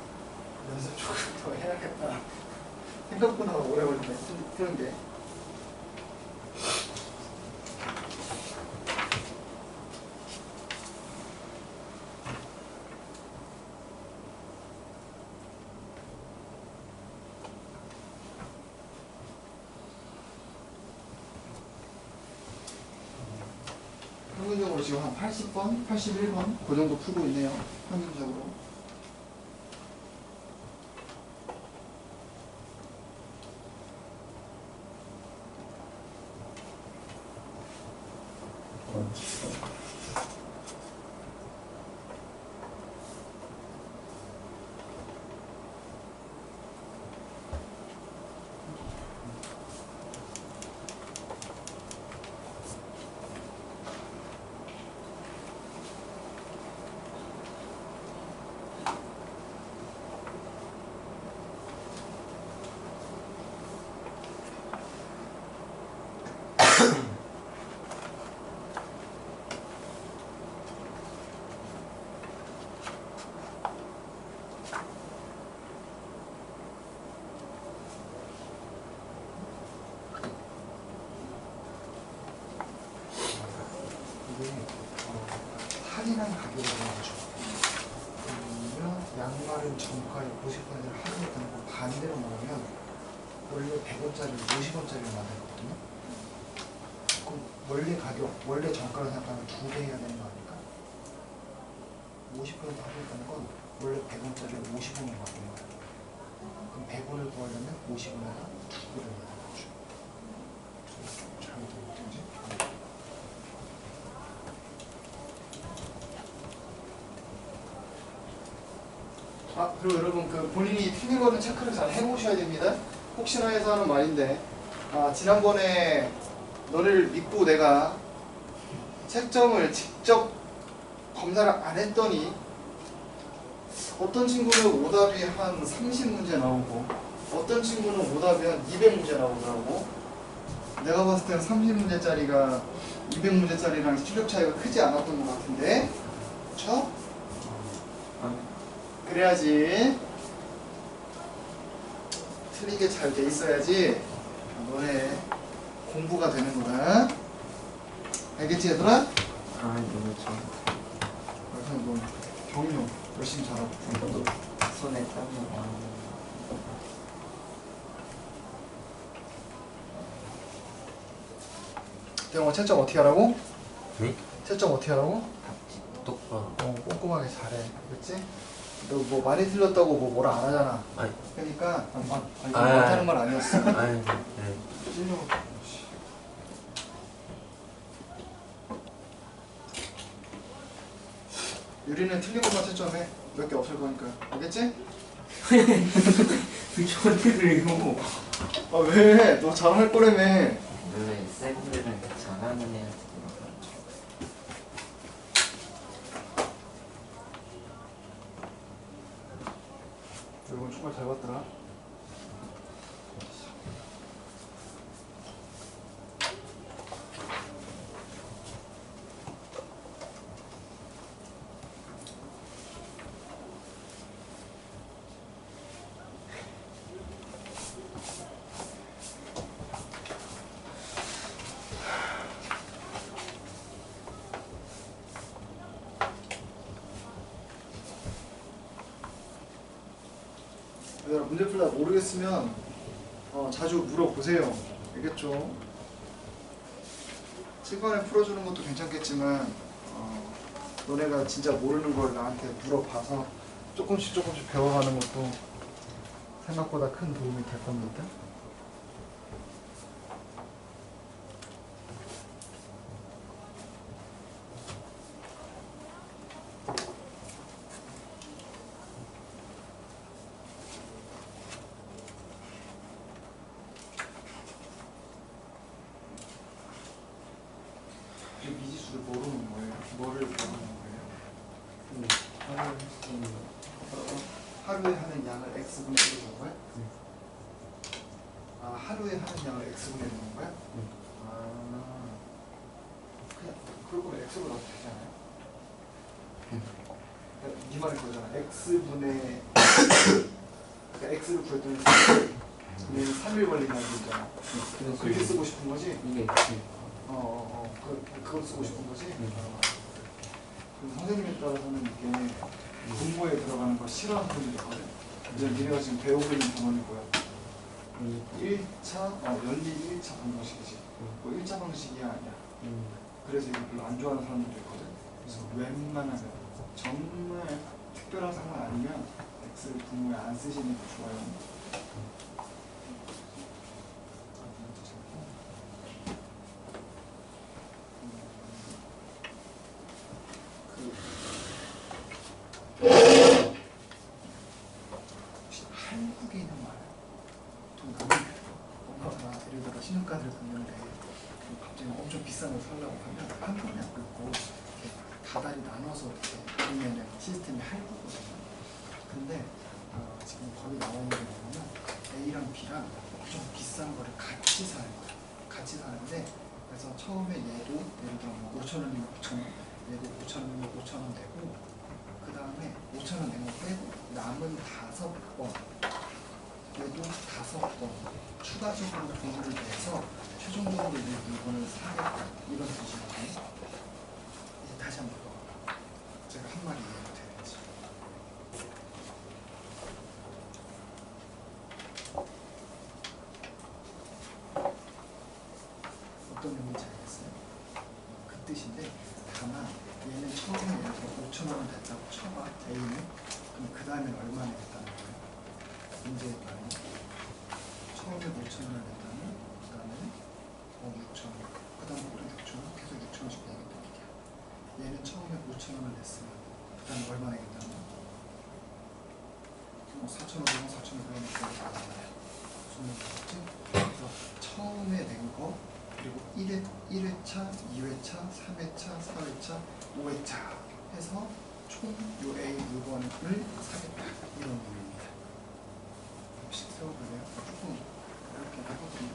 연습 조금 더 해야겠다. 생각보다 오래 걸리네 푸는 게. 평균적으로 지금 한 80번, 81번 그 정도 풀고 있네요. 평균적으로. 이게 할인한 가격을 넣어줘. 그러면 양말은 정가에 90%를 할인했다는 거 반대로 말하면 원래 100원짜리를 50원짜리로 만들거든요. 그럼 원래 가격, 원래 정가를 생각하면 2배 해야 되는 거 아닙니까? 50% 할인했다는 건 원래 100원짜리를 50원으로 바꾸는 거예요. 그럼 100원을 구하려면 50원에다 2배를 해야 되는 거죠. 잘못하면 어떡하지? 그리고 여러분 그 본인이 틀린 거는 체크를 잘 해보셔야 됩니다. 혹시나 해서 하는 말인데 지난번에 너를 믿고 내가 채점을 직접 검사를 안 했더니 어떤 친구는 오답이 한 30문제 나오고 어떤 친구는 오답이 한 200문제 나오더라고. 내가 봤을 때는 30문제짜리가 200문제짜리랑 출력 차이가 크지 않았던 것 같은데 그쵸? 그래야지 틀리게 잘 돼 있어야지 너네 공부가 되는 거다. 알겠지 얘들아? 아 너무 좋아. 그래서 너 경력 열심히 잘하고. 저도 손에 땀이 나. 대영아 채점 어떻게 하라고? 네? 채점 어떻게 하라고? 똑바로. 꼼꼼하게 잘해. 그렇지? 너 뭐 많이 틀렸다고 뭐 뭐라 안 하잖아. 아니. 그러니까 이거 아이. 못하는 말 아니었어. 아니, 네. 찔려고. 유리는 틀린 것만 채점해. 몇 개 없을 거니까. 알겠지? 저를 이거. 아 왜? 너 잘할 거라며. 왜 쌤들은 잘하는 애한테 이건 정말 잘 봤더라. 얘들아 문제 풀다 모르겠으면 자주 물어보세요. 알겠죠? 시간에 풀어주는 것도 괜찮겠지만 너네가 진짜 모르는 걸 나한테 물어봐서 조금씩 배워가는 것도 생각보다 큰 도움이 될 겁니다. 미지수를 모르는 거예요. 뭐를 모르는 거예요? 하루에 하는 양을 x분의 1로 본 거야? 아 하루에 하는 양을 x분의 1로 본 거야? 아 그냥 그럴 거면 x로 넣어도 되지 않아요? 그러니까 네 말인 거잖아. x분의 그러니까 x를 구했더니 3일 걸린다는 거 있잖아. 그렇게 쓰고 싶은 거지? 이게 그걸 쓰고 싶은 거지? 그 선생님에 따라서는 이게 공부에 들어가는 걸 싫어하는 분들이 있거든. 이제 니네가 지금 배우고 있는 단원이 뭐야? 1차, 연리 1차 방정식이지. 뭐 1차 방식이야 아니야. 그래서 이거 별로 안 좋아하는 사람들도 있거든. 그래서 웬만하면 정말 특별한 상황 아니면 X를 분모에 안 쓰시는 게 좋아요. 한국에 있는 말. 돈 나는 엄마가 예를 들어 신용카드를 받는데 갑자기 엄청 비싼 걸 사려고 하면 한 번에 안 긁고 이렇게 다달이 나눠서 이렇게 그러면 시스템이 할거거든요. 근데 지금 거기 나와 있는 게 뭐냐면 A랑 B랑 좀 비싼 거를 같이 사는 거야. 같이 사는데 그래서 처음에 얘도 예를 들어 뭐 5,000원이면 5,000원, 얘도 5,000원이면 5,000원 되고 그 다음에 5,000원 낸 거 빼고 남은 5번 얘도 5번 추가적으로 돈을 내서 최종적으로 이 물건을 사겠다 이런 뜻이거든요. 이제 다시 한번 읽어봐. 제가 한 말이 이해가 되는지. 어떤 의미인지 알겠어요? 그 뜻인데 다만 얘는 처음에 예를 들어 5,000원을 냈다고 쳐봐 A는 그럼 그 다음엔 얼마 내겠다는 거예요? 문제의 말은 처음에 5,000원을 냈다면 그 다음에는 6,000원 그 다음부터 6,000원 계속 6,000원씩 내겠다는 얘기야. 얘는 처음에 5,000원을 냈으면 그 다음에 얼마 내겠다는 거야? 4,500원, 4,500원 내겠다는 무슨 말이지? 그래서 처음에 낸 거 그리고 1회차, 2회차, 3회차, 4회차, 5회차 해서 총 요 A 물건을 사겠다 이런 의미입니다. 혹시 세워볼래요? 조금 이렇게 하거든요.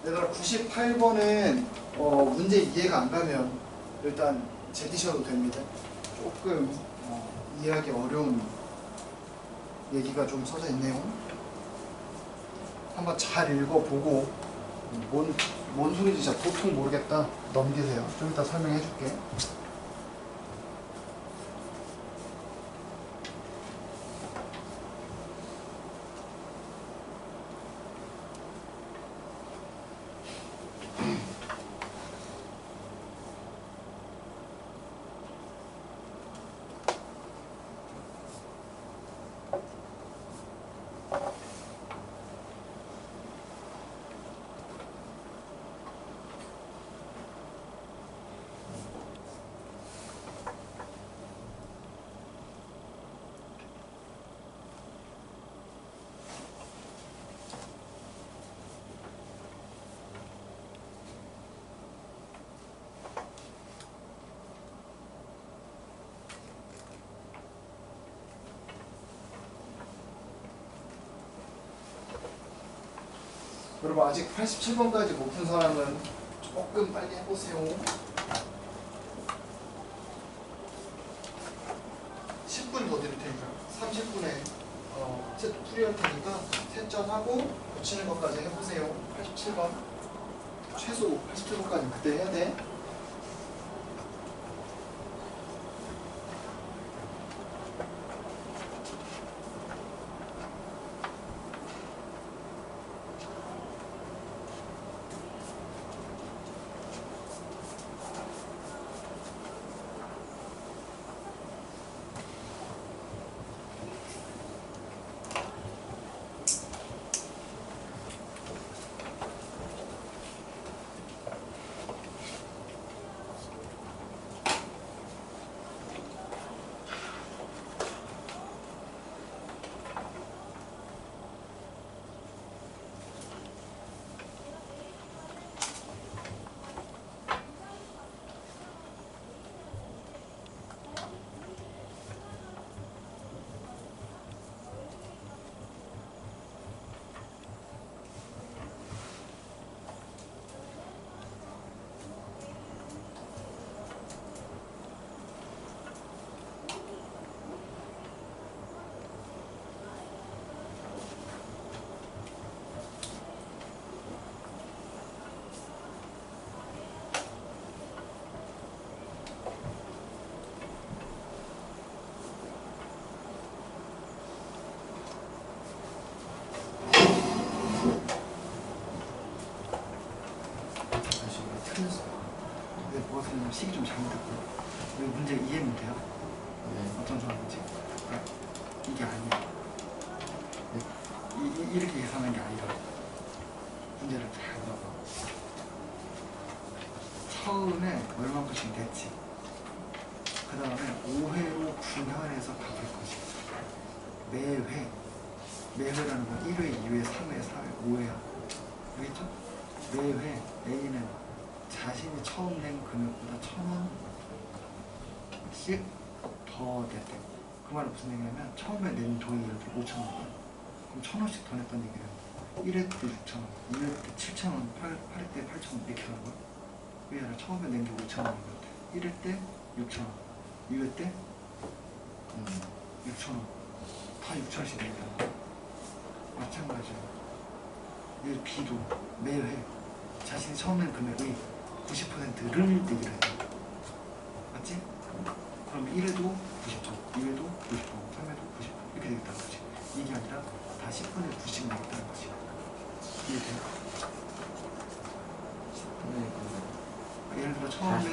얘들아 98번은 문제 이해가 안 가면 일단 제끼셔도 됩니다. 조금 이해하기 어려운 얘기가 좀 써져 있네요. 한번 잘 읽어보고 뭔 소리인지 진짜 도통 모르겠다 넘기세요. 좀 이따 설명해 줄게. 여러분 아직 87번까지 못 푼 사람은 조금 빨리 해보세요. 10분 더 드릴 테니까 30분에 세트 풀이할 테니까 세점하고 고치는 것까지 해보세요. 87번 최소 87번까지 그때 해야 돼. 식이 좀 잘못됐고요. 이 문제 이해는 돼요? 네. 어떤 조합인지? 그러니까 이게 아니에요. 이렇게 계산한 게 아니라 문제를 잘 봐봐. 처음에 얼마큼씩 냈지. 그 다음에 5회로 분할해서 갚을 것이. 매회라는 건 1회, 2회, 3회, 4회, 5회야. 알겠죠? 매회 A는 자신이 처음 낸 금액보다 1,000원씩 더 냈대. 그 말은 무슨 얘기냐면 처음에 낸 돈이 예를 들어 5,000원이야. 그럼 1,000원씩 더 냈다는 얘기는 1회 때 6,000원, 2회 때 7,000원, 8회 때 8,000원 이렇게 하는 거야. 그게 아니라 처음에 낸 게 5,000원인 1회 때 6,000원, 2회 때 6,000원. 다 6,000원씩 낸다는 거야. 마찬가지야. 이 B도 매회 자신이 처음 낸 금액의 90%를 내기로 했다. 맞지? 그럼 1회도 90%, 2회도 90%, 3회도 90% 이렇게 되겠다는 거지. 이게 아니라 다 10분의 9씩 내겠다는 거지. 이해돼요? 10분의 9. 예를 들어 처음에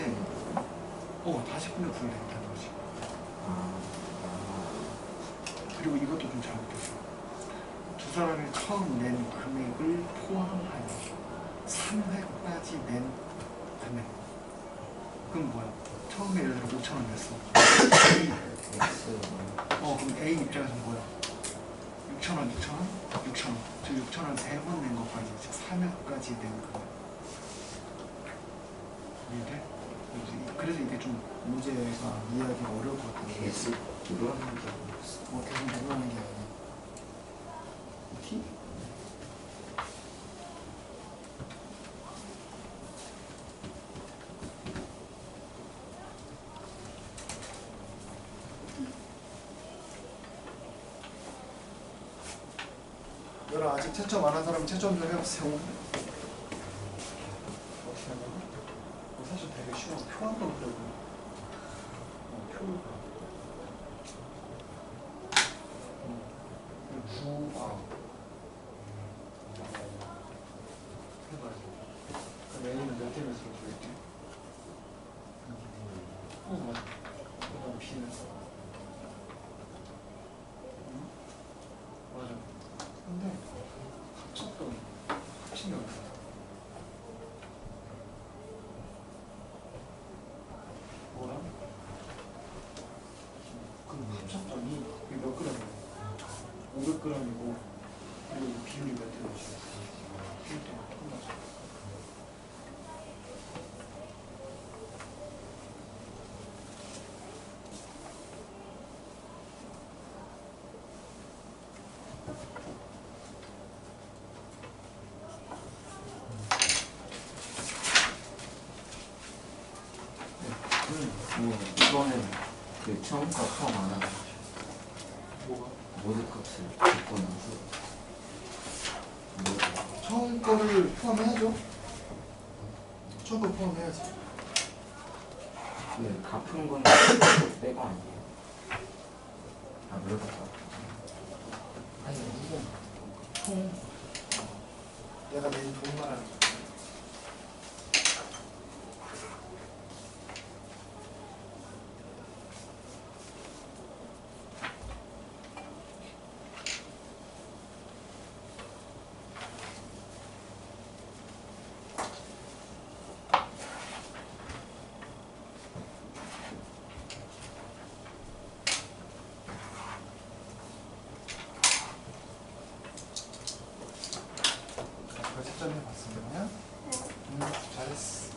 다 10분의 9를 내겠다는 거지. 그리고 이것도 좀 잘못됐어. 두 사람이 처음 낸 금액을 포함하여 3회까지 낸 금액. 그럼 뭐야? 처음에 예를 들어 5,000원 냈어. 그럼 A 입장에서 뭐야? 6,000원, 6,000원, 6,000원. 저 6,000원 3번 낸 것까지 3회까지 낸 금액. 이해돼? 그래서 이게 좀 문제가 이해하기가 어려울 것 같은데. 계속 늘어나는 게 계속 늘어나는 게 아니야. 오케이? 너랑 아직 채점 안 한 사람은 채점 좀 해보세요. 어떻게 하냐면 사실 되게 쉬워. 표 한번 그려고. 표를 그려. 해봐야지. 그럼 A는 몇 대면서 보일게. 맞아. 그다음 B는 맞아. 근데 합쳤던 합치면 뭐랑? 그럼 합쳤더니 이게 몇 g이야? 500g이고 그리고 비율이 몇 대인지 비율 때문에 끝나죠. 이거는 그 처음 거 포함 안 하고 뭐가? 모든 값을 듣고 나서 처음 거를 포함해야죠. 처음 거 포함해야지. 그 갚은 거는 빼고 아니에요? 아 물어봤다. 아니 이거 총 내가 낸 돈 말하는 거야. 이거 채점해봤으면 잘했어.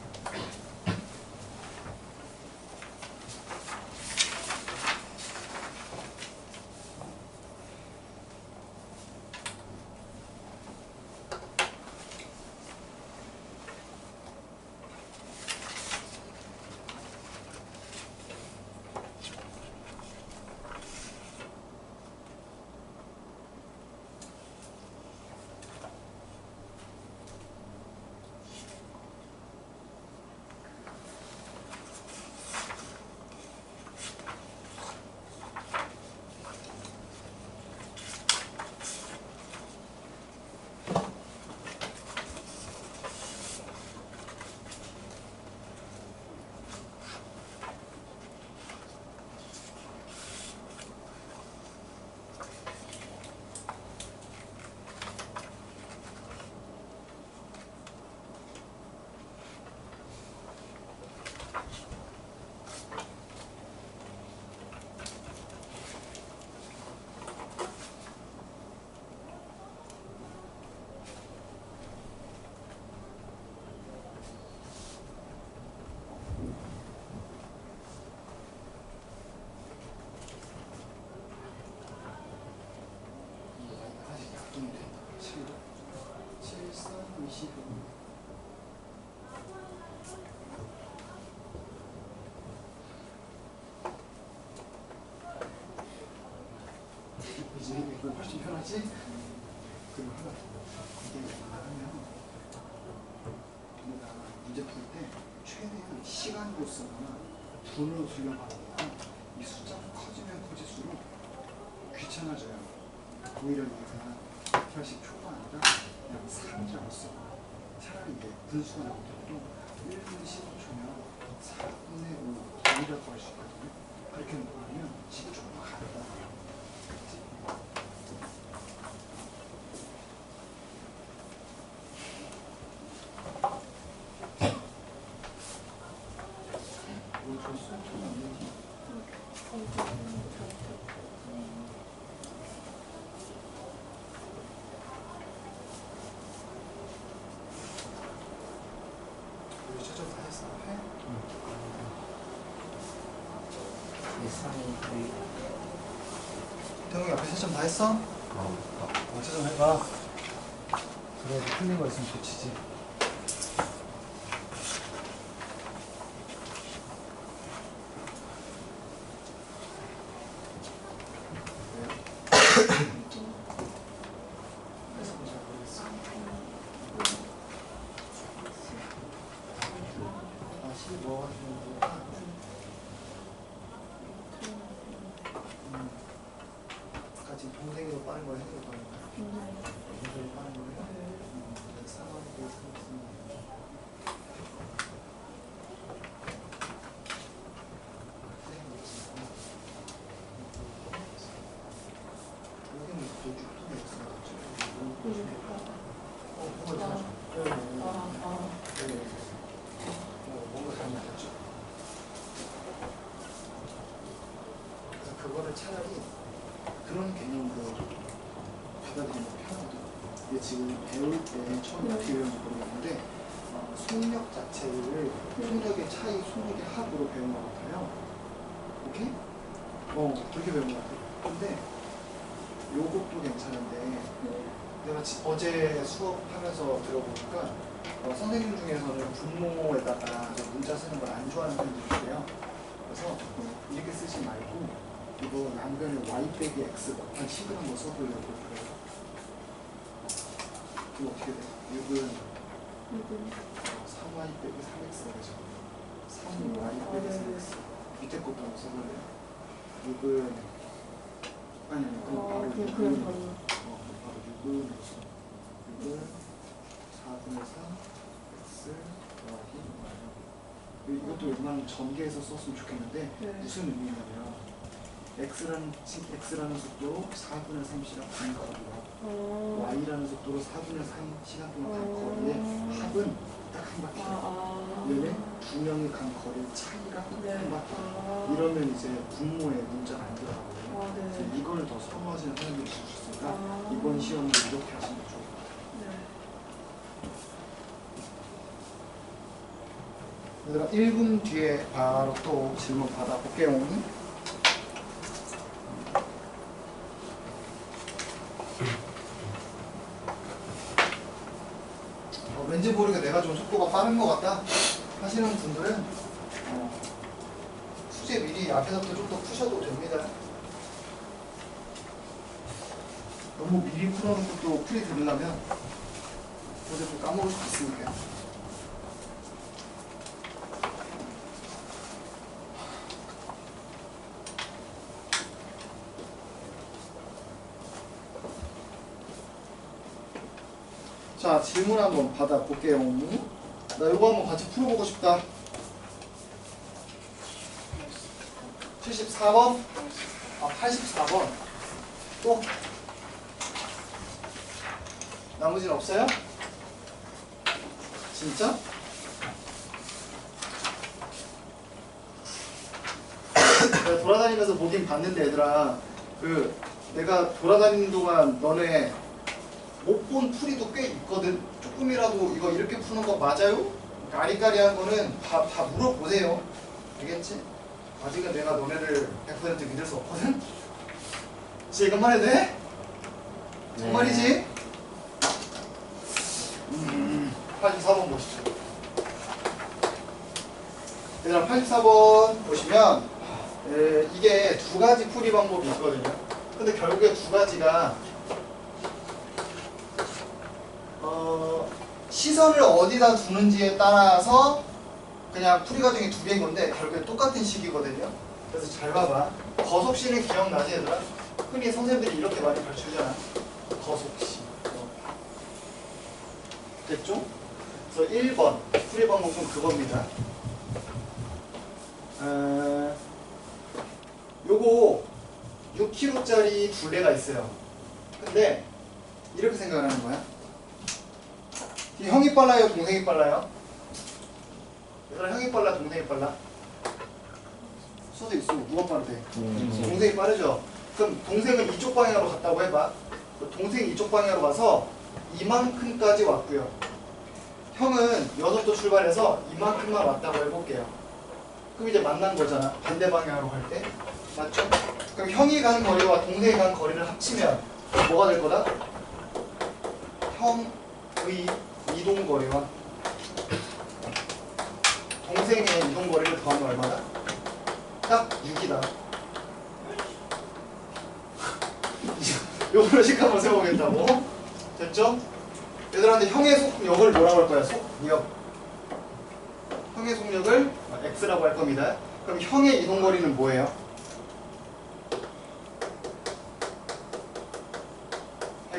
아직 약동이 된다. 7, 3, 20. 이제 이거 훨씬 편하지? 그리고 하나 더. 이게 뭐냐 하면 우리가 문제 풀 때 최대한 시간으로서나 분으로 수려고 하니까 이 숫자가 커지면 커질수록 귀찮아져요. 오히려 얘가 결식 표가 아니라 그냥 3이라고 써. 차라리 이게 분수가 나오더라도 1분 15초면 4분의 5 0이라고 할 수 있거든요. 그렇게 놓으면 지금 조금 간단해요. 오늘 저 수업 좀 없는지? 우리 최저 다 했어. 해? 예상이 태웅이 앞에 채점 다 했어? 채점 해봐. 그래야지 틀린 거 있으면 고치지. 지금 동생이 더 빠른 거야, 형이 더 빠른 거야? 동생이 빠른 거야? 상황이 되게 상관없습니다. 뭔가 잘못했죠. 그래서 그거를 차라리 그런 개념으로 받아들이는 게 편하거든요. 이게 지금 배울 때 처음에 어떻게 배우는지 모르겠는데 속력 자체를 속력의 차이, 속력의 합으로 배운 것 같아요. 오케이? 그렇게 배운 것 같아요. 근데 요것도 괜찮은데 내가 어제 수업하면서 들어보니까 선생님 중에서는 분모에다가 문자 쓰는 걸 안 좋아하는 분들이 있어요. 그래서 이렇게 쓰지 말고 이거 양변에 y 빼기 x 한 식을 한번 써보려고 그래요. 이거 어떻게 돼? 6은 3y 빼기 3x가 되죠. 3y 빼기 3x 밑에 것도 한번 써볼래요? 6은 아니 그럼 바로 6은 바로 6은 4분의 3 x 더하기 y 이것도 웬만하면 전개해서 썼으면 좋겠는데 무슨 의미냐면 x라는 속도로 4분의 3시간 간 거리와 y라는 속도로 4분의 3시간 동안 간 거리의 합은 딱 한 바퀴. 얘네 두 명이 간 거리의 차이가 한 바퀴. 이러면 이제 분모에 문자가 안 들어가고요. 그래서 이걸 더 선호하시는 사람들이 있으니까 이번 시험을 이렇게 하시는 게 좋아요. 얘들아 1분 뒤에 바로 또 질문 받아볼게요. 왠지 모르게 내가 좀 속도가 빠른 것 같다 하시는 분들은 숙제 미리 앞에서부터 좀 더 푸셔도 됩니다. 너무 미리 풀어놓고 또 풀이 들으려면 어제 또 까먹을 수도 있으니까. 자, 질문 한번 받아볼게요. 나 이거 한번 같이 풀어보고 싶다. 74번? 84번. 또? 나머지는 없어요? 진짜? 내가 돌아다니면서 보긴 봤는데 얘들아 내가 돌아다니는 동안 너네 못 본 풀이도 꽤 있거든. 조금이라도 이거 이렇게 푸는 거 맞아요? 아리까리한 거는 다 물어보세요. 알겠지? 아직은 내가 너네를 100% 믿을 수 없거든? 진짜 이것만 해도 돼? 정말이지? 84번 보시죠. 얘들아 84번 보시면 이게 두 가지 풀이 방법이 있거든요. 근데 결국에 두 가지가 시선을 어디다 두는지에 따라서 그냥 풀이 과정이 두 개인 건데 결국에 똑같은 식이거든요. 그래서 잘 봐봐. 거속시는 기억나지 얘들아? 흔히 선생님들이 이렇게 많이 가르쳐주잖아. 거속시. 됐죠? 그래서 1번 풀이 방법은 그겁니다. 요거 6kg짜리 둘레가 있어요. 근데 이렇게 생각을 하는 거야. 형이 빨라요? 동생이 빨라요? 얘들아 형이 빨라? 동생이 빨라? 수도 있어. 누가 빠르대? 동생이 빠르죠? 그럼 동생은 이쪽 방향으로 갔다고 해봐. 동생이 이쪽 방향으로 가서 이만큼까지 왔고요. 형은 6도 출발해서 이만큼만 왔다고 해볼게요. 그럼 이제 만난 거잖아. 반대 방향으로 갈 때. 맞죠? 그럼 형이 간 거리와 동생이 간 거리를 합치면 뭐가 될 거다? 형의 이동거리와 동생의 이동거리를 더하면 얼마다? 딱 6이다. 요거를 식 한번 세워보겠다고. 됐죠? 얘들한테 형의 속력을 뭐라고 할 거야? 속력. 형의 속력을 x라고 할 겁니다. 그럼 형의 이동거리는 뭐예요?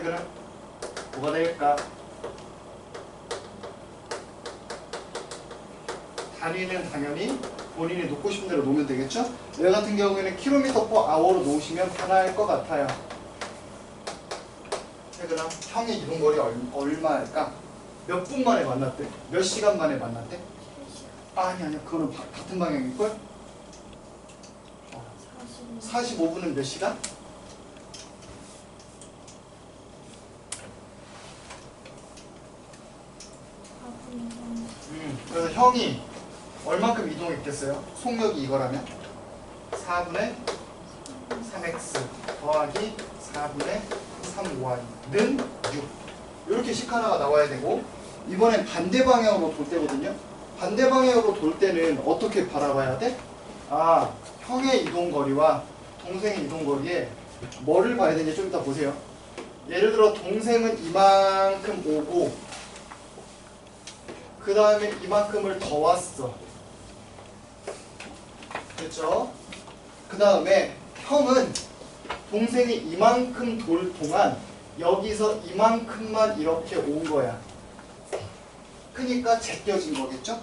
그럼 뭐가 될까? 단위는 당연히 본인이 놓고 싶은 대로 놓으면 되겠죠? 얘 같은 경우에는 km/h로 놓으시면 편할 것 같아요. 그럼 형의 이동거리 얼마일까? 몇 분 만에 만났대? 몇 시간 만에 만났대? 아니 그거는 같은 방향일걸? 45분은 몇 시간? 그래서 형이 얼만큼 이동했겠어요? 속력이 이거라면 4분의 3x 더하기 4분의 3y는 6 이렇게 식 하나가 나와야 되고 이번엔 반대 방향으로 돌 때거든요. 반대 방향으로 돌 때는 어떻게 바라봐야 돼? 아, 형의 이동거리와 동생의 이동거리에 뭐를 봐야 되는지 좀 이따 보세요. 예를 들어 동생은 이만큼 오고 그 다음에 이만큼을 더 왔어. 됐죠? 그 다음에 형은 동생이 이만큼 돌 동안 여기서 이만큼만 이렇게 온 거야. 그러니까 제껴진 거겠죠?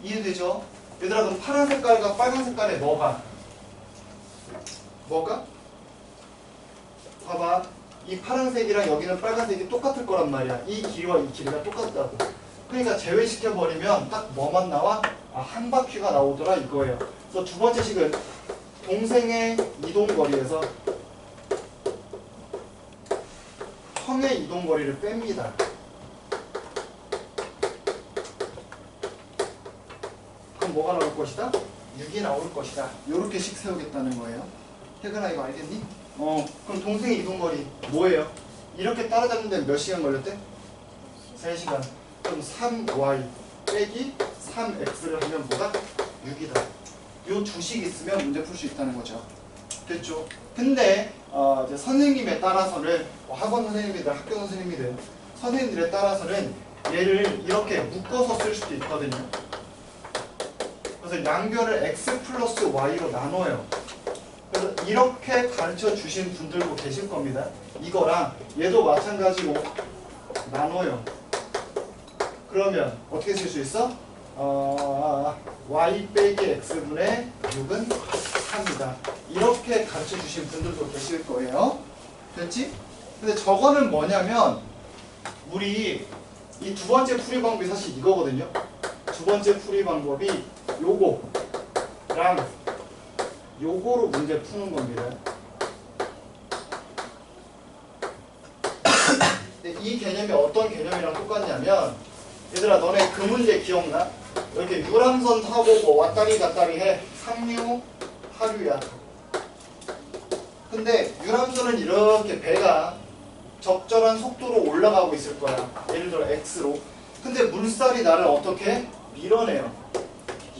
이해되죠? 얘들아 그럼 파란 색깔과 빨간 색깔에 뭐가? 봐봐. 이 파란색이랑 여기는 빨간색이 똑같을 거란 말이야. 이 길이와 이 길이가 똑같다고. 그러니까 제외시켜버리면 딱 뭐만 나와? 아, 한 바퀴가 나오더라 이거예요. 그래서 두 번째 식은 동생의 이동거리에서 형의 이동거리를 뺍니다. 그럼 뭐가 나올 것이다? 6이 나올 것이다. 요렇게 식 세우겠다는 거예요. 혜근아 이거 알겠니? 그럼 동생의 이동거리 뭐예요? 이렇게 따라잡는 데는 몇 시간 걸렸대? 3시간. 그럼 3y 빼기 3x를 하면 뭐다? 6이다. 요 두 식 있으면 문제 풀 수 있다는 거죠. 됐죠? 근데 이제 선생님에 따라서는 학원 선생님이든 학교 선생님이든 선생님들에 따라서는 얘를 이렇게 묶어서 쓸 수도 있거든요. 그래서 양변을 x 플러스 y로 나눠요. 그래서 이렇게 가르쳐 주신 분들도 계실 겁니다. 이거랑 얘도 마찬가지로 나눠요. 그러면 어떻게 쓸 수 있어? y 빼기 x분의 6은 3이다. 이렇게 가르쳐 주신 분들도 계실 거예요. 됐지? 근데 저거는 뭐냐면 우리 이 두 번째 풀이 방법이 사실 이거거든요. 두 번째 풀이 방법이 요거랑 요거로 문제 푸는 겁니다. 근데 이 개념이 어떤 개념이랑 똑같냐면 얘들아 너네 그 문제 기억나? 이렇게 유람선 타고 뭐 왔다리 갔다리 해. 상류, 하류야. 근데 유람선은 이렇게 배가 적절한 속도로 올라가고 있을 거야. 예를 들어 X로. 근데 물살이 나를 어떻게 밀어내요?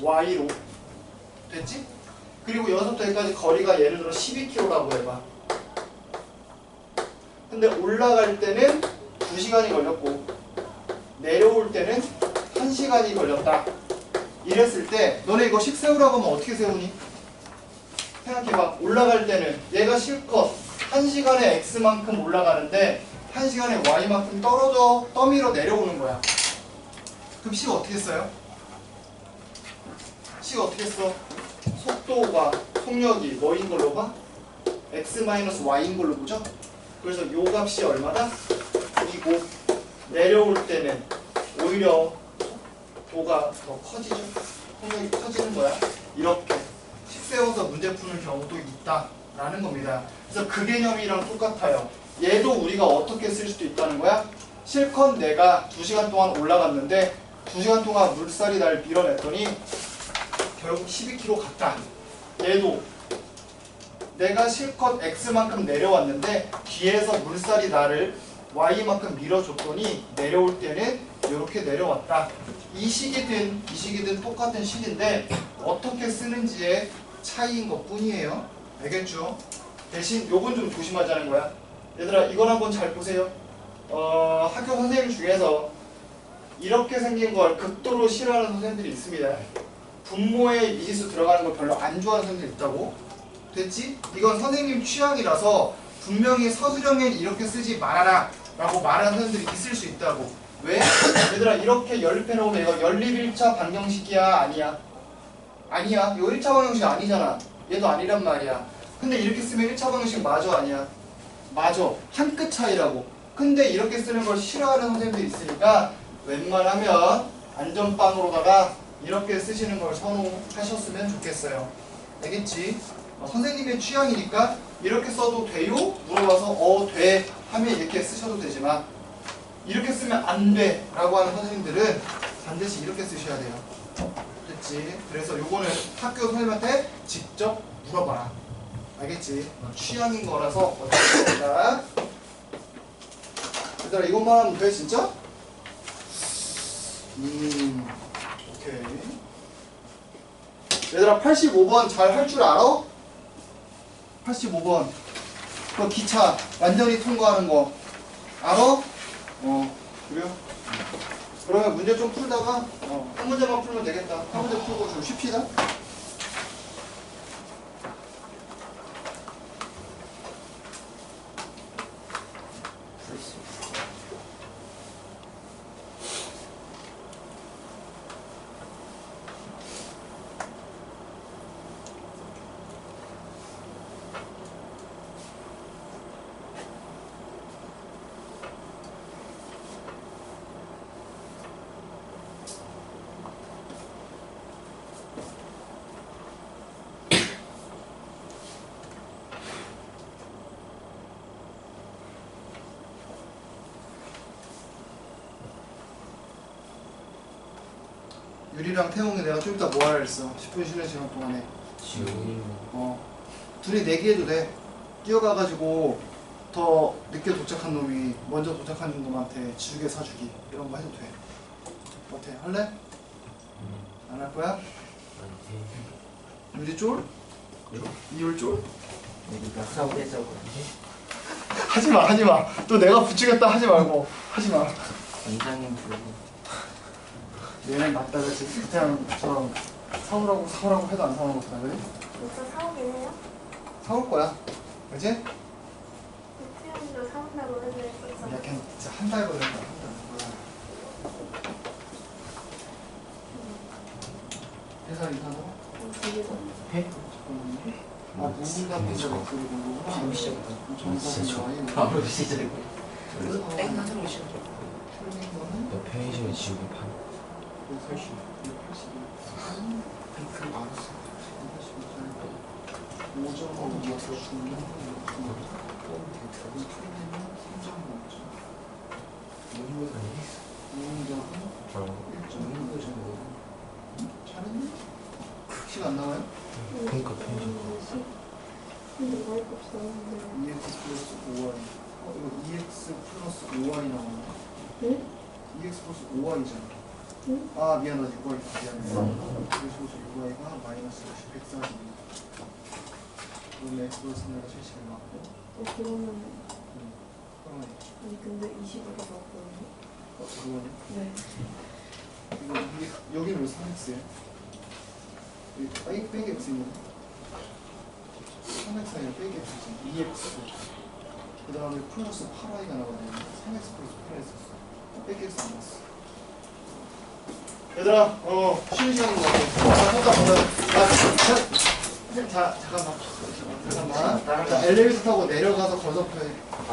Y로. 됐지? 그리고 여기서부터 여기까지 거리가 예를 들어 12km라고 해봐. 근데 올라갈 때는 2시간이 걸렸고 내려올 때는 1시간이 걸렸다. 이랬을 때 너네 이거 식 세우라고 하면 어떻게 세우니? 생각해봐. 올라갈 때는 얘가 실컷 1시간에 X만큼 올라가는데 1시간에 Y만큼 떠밀어 내려오는 거야. 그럼 식 어떻게 써요? 식 어떻게 써? 속도가 속력이 뭐인 걸로 봐? X-Y인 걸로 보죠? 그래서 요 값이 얼마다? 2고 내려올 때는 오히려 속도가 더 커지죠? 속력이 커지는 거야. 이렇게 식 세워서 문제 푸는 경우도 있다라는 겁니다. 그래서 그 개념이랑 똑같아요. 얘도 우리가 어떻게 쓸 수도 있다는 거야? 실컷 내가 2시간 동안 올라갔는데 2시간 동안 물살이 날 밀어냈더니 결국 12km 갔다. 얘도 내가 실컷 X만큼 내려왔는데 뒤에서 물살이 나를 Y만큼 밀어줬더니 내려올 때는 이렇게 내려왔다. 이 식이든 똑같은 식인데 어떻게 쓰는지의 차이인 것 뿐이에요. 알겠죠? 대신 요건 좀 조심하자는 거야. 얘들아 이건 한번 잘 보세요. 학교 선생님 중에서 이렇게 생긴 걸 극도로 싫어하는 선생님들이 있습니다. 분모에 미지수 들어가는 걸 별로 안 좋아하는 선생님들이 있다고. 됐지? 이건 선생님 취향이라서 분명히 서술형엔 이렇게 쓰지 말아라 라고 말하는 사람들이 있을 수 있다고. 왜? 얘들아 이렇게 연립해놓으면 이거 연립 1차 방정식이야 아니야? 아니야. 이거 1차 방정식 아니잖아. 얘도 아니란 말이야. 근데 이렇게 쓰면 1차 방정식 맞아 아니야? 맞아. 한 끗 차이라고. 근데 이렇게 쓰는 걸 싫어하는 선생님들이 있으니까 웬만하면 안전빵으로다가 이렇게 쓰시는 걸 선호하셨으면 좋겠어요. 알겠지? 선생님의 취향이니까 이렇게 써도 돼요? 물어봐서 돼 하면 이렇게 쓰셔도 되지만 이렇게 쓰면 안 돼 라고 하는 선생님들은 반드시 이렇게 쓰셔야 돼요. 알겠지? 그래서 요거는 학교 선생님한테 직접 물어봐라. 알겠지? 취향인 거라서 어떻게 됩니다. 얘들아 이것만 하면 돼 진짜? 오케이. 얘들아 85번 잘 할 줄 알아? 85번 그 기차 완전히 통과하는 거 알아? 그래요? 그러면 문제 좀 풀다가 한 문제만 풀면 되겠다. 한 문제 풀고 좀 쉽시다. 유리랑 태웅이 내가 좀 이따 뭐 하라 했어? 10분 쉬는 시간 동안에 지우개. 둘이 내기해도 돼. 뛰어가가지고 더 늦게 도착한 놈이 먼저 도착한 놈한테 지우개 사주기 이런 거 해도 돼. 어때? 할래? 안 할 거야? 유리 쫄? 이율 쫄? 우리가 사후에서 하지마 하지마. 또 내가 붙이겠다 하지 말고 하지마. 원장님 부르고 얘는 맞다 그치? 그냥 저랑 사오라고 해도 안 사오는 거잖아 그래? 벌써 사오긴 해요? 사올 거야 그치? 태연이도 사온다고 했었잖아. 야 그냥 진짜 한 달 걸렸다 한 달. 회사 인사하고? 해? 아 무문담 인사가 그리고 바로 시작이다. 전사는 바로 시작이고 땡 하는 거 싫어. 틀린 거는 너 편의점에 지우개 판. 180, 181, 그 알았어. 5점으로 이어서 주면 1.5점 시간 안 나와요? 그러니까 편의점. 근데 뭐 할 거 없어. 근데 2x 플러스 5y 이거 2x 플러스 5y 나오네. 네? 2x 플러스 5y잖아. 응? 아 미안하다 6y 미안해. 2x 플러스 6y가 마이너스 142. 그럼 x 플러스 3가 71 맞고. 그러면 그러네. 아니 근데 20으로 나왔거든요. 그거냐? 네. 이거 여기는 왜 3x예요? 여기 빼기 x 있는데 3x 아니라 빼기 x지 2x 그 다음에 플러스 8y가 나거든요 3x 플러스 8y 썼어 빼기 x 안 났어 얘들아 쉬는 시간인 것 같아 잠깐만 자 엘리베이터 타고 내려가서 거접해 아